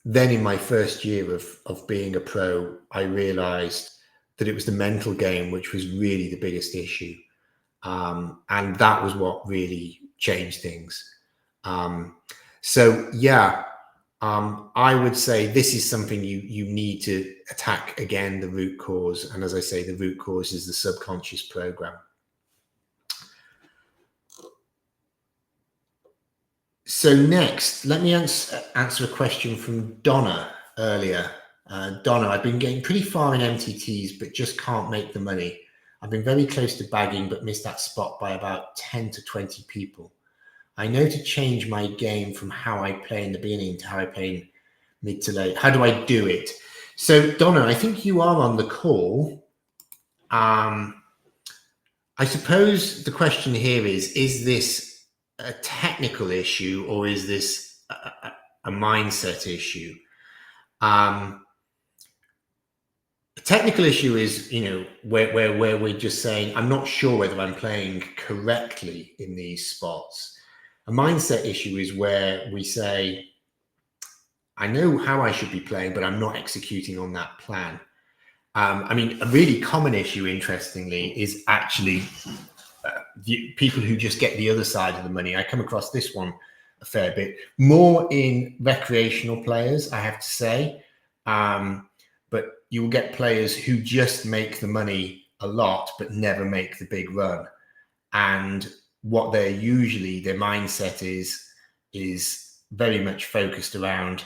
then in my first year of being a pro, I realized that it was the mental game which was really the biggest issue. And that was what really changed things. So yeah, I would say this is something you need to attack again, the root cause. And as I say, the root cause is the subconscious program. So next, let me answer a question from Donna earlier. Donna, I've been getting pretty far in MTTs, but just can't make the money. I've been very close to bagging, but missed that spot by about 10 to 20 people. I know to change my game from how I play in the beginning to how I play in mid to late. How do I do it? So Donna, I think you are on the call. I suppose the question here is this a technical issue or is this a mindset issue? A technical issue is, where we're just saying, I'm not sure whether I'm playing correctly in these spots. A mindset issue is where we say, I know how I should be playing, but I'm not executing on that plan. A really common issue, interestingly, is actually the people who just get the other side of the money. I come across this one a fair bit, more in recreational players, I have to say. But you'll get players who just make the money a lot, but never make the big run. And what their mindset is very much focused around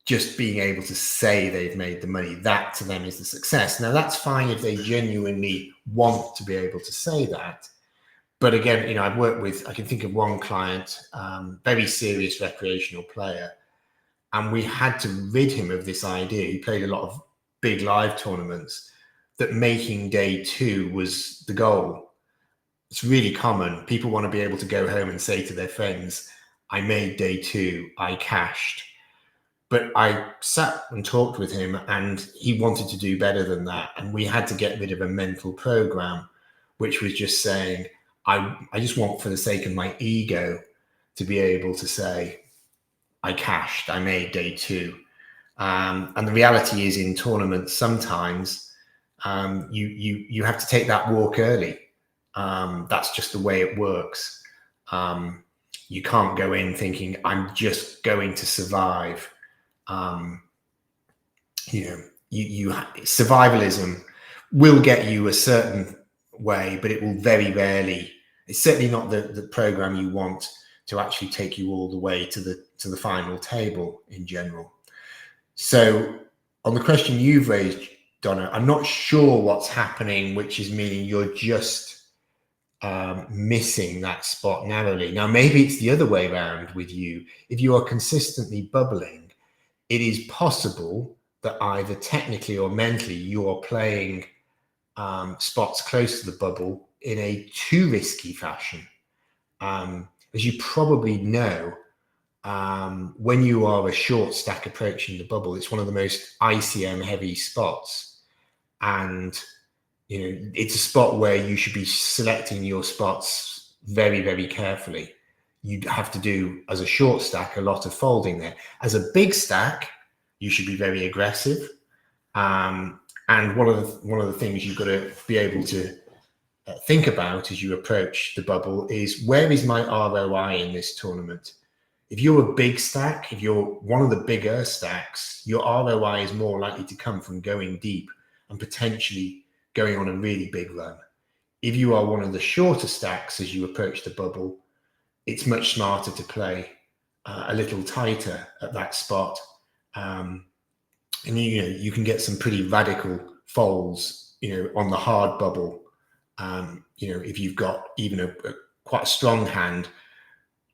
just being able to say they've made the money. That to them is the success. Now that's fine if they genuinely want to be able to say that. But again, I've worked with, I can think of one client, very serious recreational player, and we had to rid him of this idea. He played a lot of big live tournaments, that making day 2 was the goal. It's really common. People want to be able to go home and say to their friends, I made day 2, I cashed. But I sat and talked with him and he wanted to do better than that. And we had to get rid of a mental program, which was just saying, I just want, for the sake of my ego, to be able to say, I cashed, I made day 2. And the reality is, in tournaments, sometimes you have to take that walk early. That's just the way it works. You can't go in thinking, I'm just going to survive. Survivalism will get you a certain way, but it will very rarely, it's certainly not the program you want to actually take you all the way to the final table in general. So on the question you've raised, Donna, I'm not sure what's happening, which is meaning you're just missing that spot narrowly. Now, maybe it's the other way around with you. If you are consistently bubbling, it is possible that either technically or mentally you are playing spots close to the bubble in a too risky fashion. As you probably know, when you are a short stack approaching the bubble, it's one of the most ICM heavy spots. And, it's a spot where you should be selecting your spots very, very carefully. You'd have to do, as a short stack, a lot of folding there. As a big stack, you should be very aggressive. And one of the things you've got to be able to think about as you approach the bubble is, where is my ROI in this tournament? If you're a big stack, if you're one of the bigger stacks, your ROI is more likely to come from going deep and potentially going on a really big run. If you are one of the shorter stacks as you approach the bubble, it's much smarter to play a little tighter at that spot. And you can get some pretty radical folds, on the hard bubble. If you've got even quite a strong hand,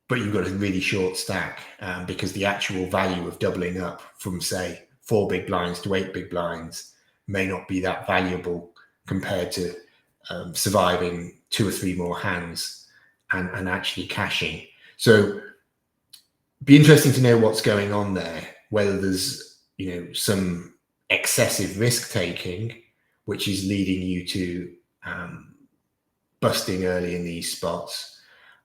but you've got a really short stack, because the actual value of doubling up from, say, 4 big blinds to 8 big blinds may not be that valuable compared to surviving 2 or 3 more hands and actually cashing. So be interesting to know what's going on there, whether there's, some excessive risk taking, which is leading you to busting early in these spots.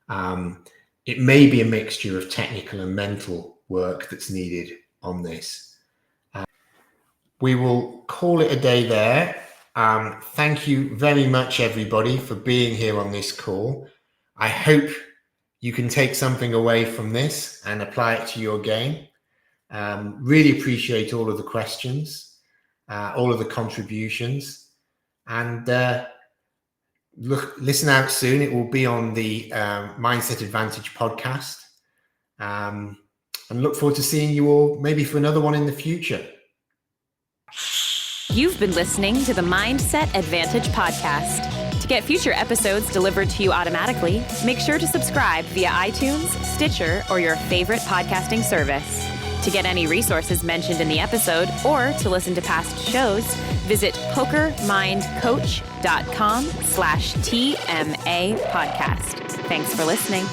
It may be a mixture of technical and mental work that's needed on this. We will call it a day there. Thank you very much, everybody, for being here on this call. I hope you can take something away from this and apply it to your game. Really appreciate all of the questions, all of the contributions, and listen out soon. It will be on the Mindset Advantage podcast, and look forward to seeing you all maybe for another one in the future. You've been listening to the Mindset Advantage podcast. To get future episodes delivered to you automatically, make sure to subscribe via iTunes, Stitcher, or your favorite podcasting service. To get any resources mentioned in the episode or to listen to past shows, visit pokermindcoach.com/TMA podcast. Thanks for listening.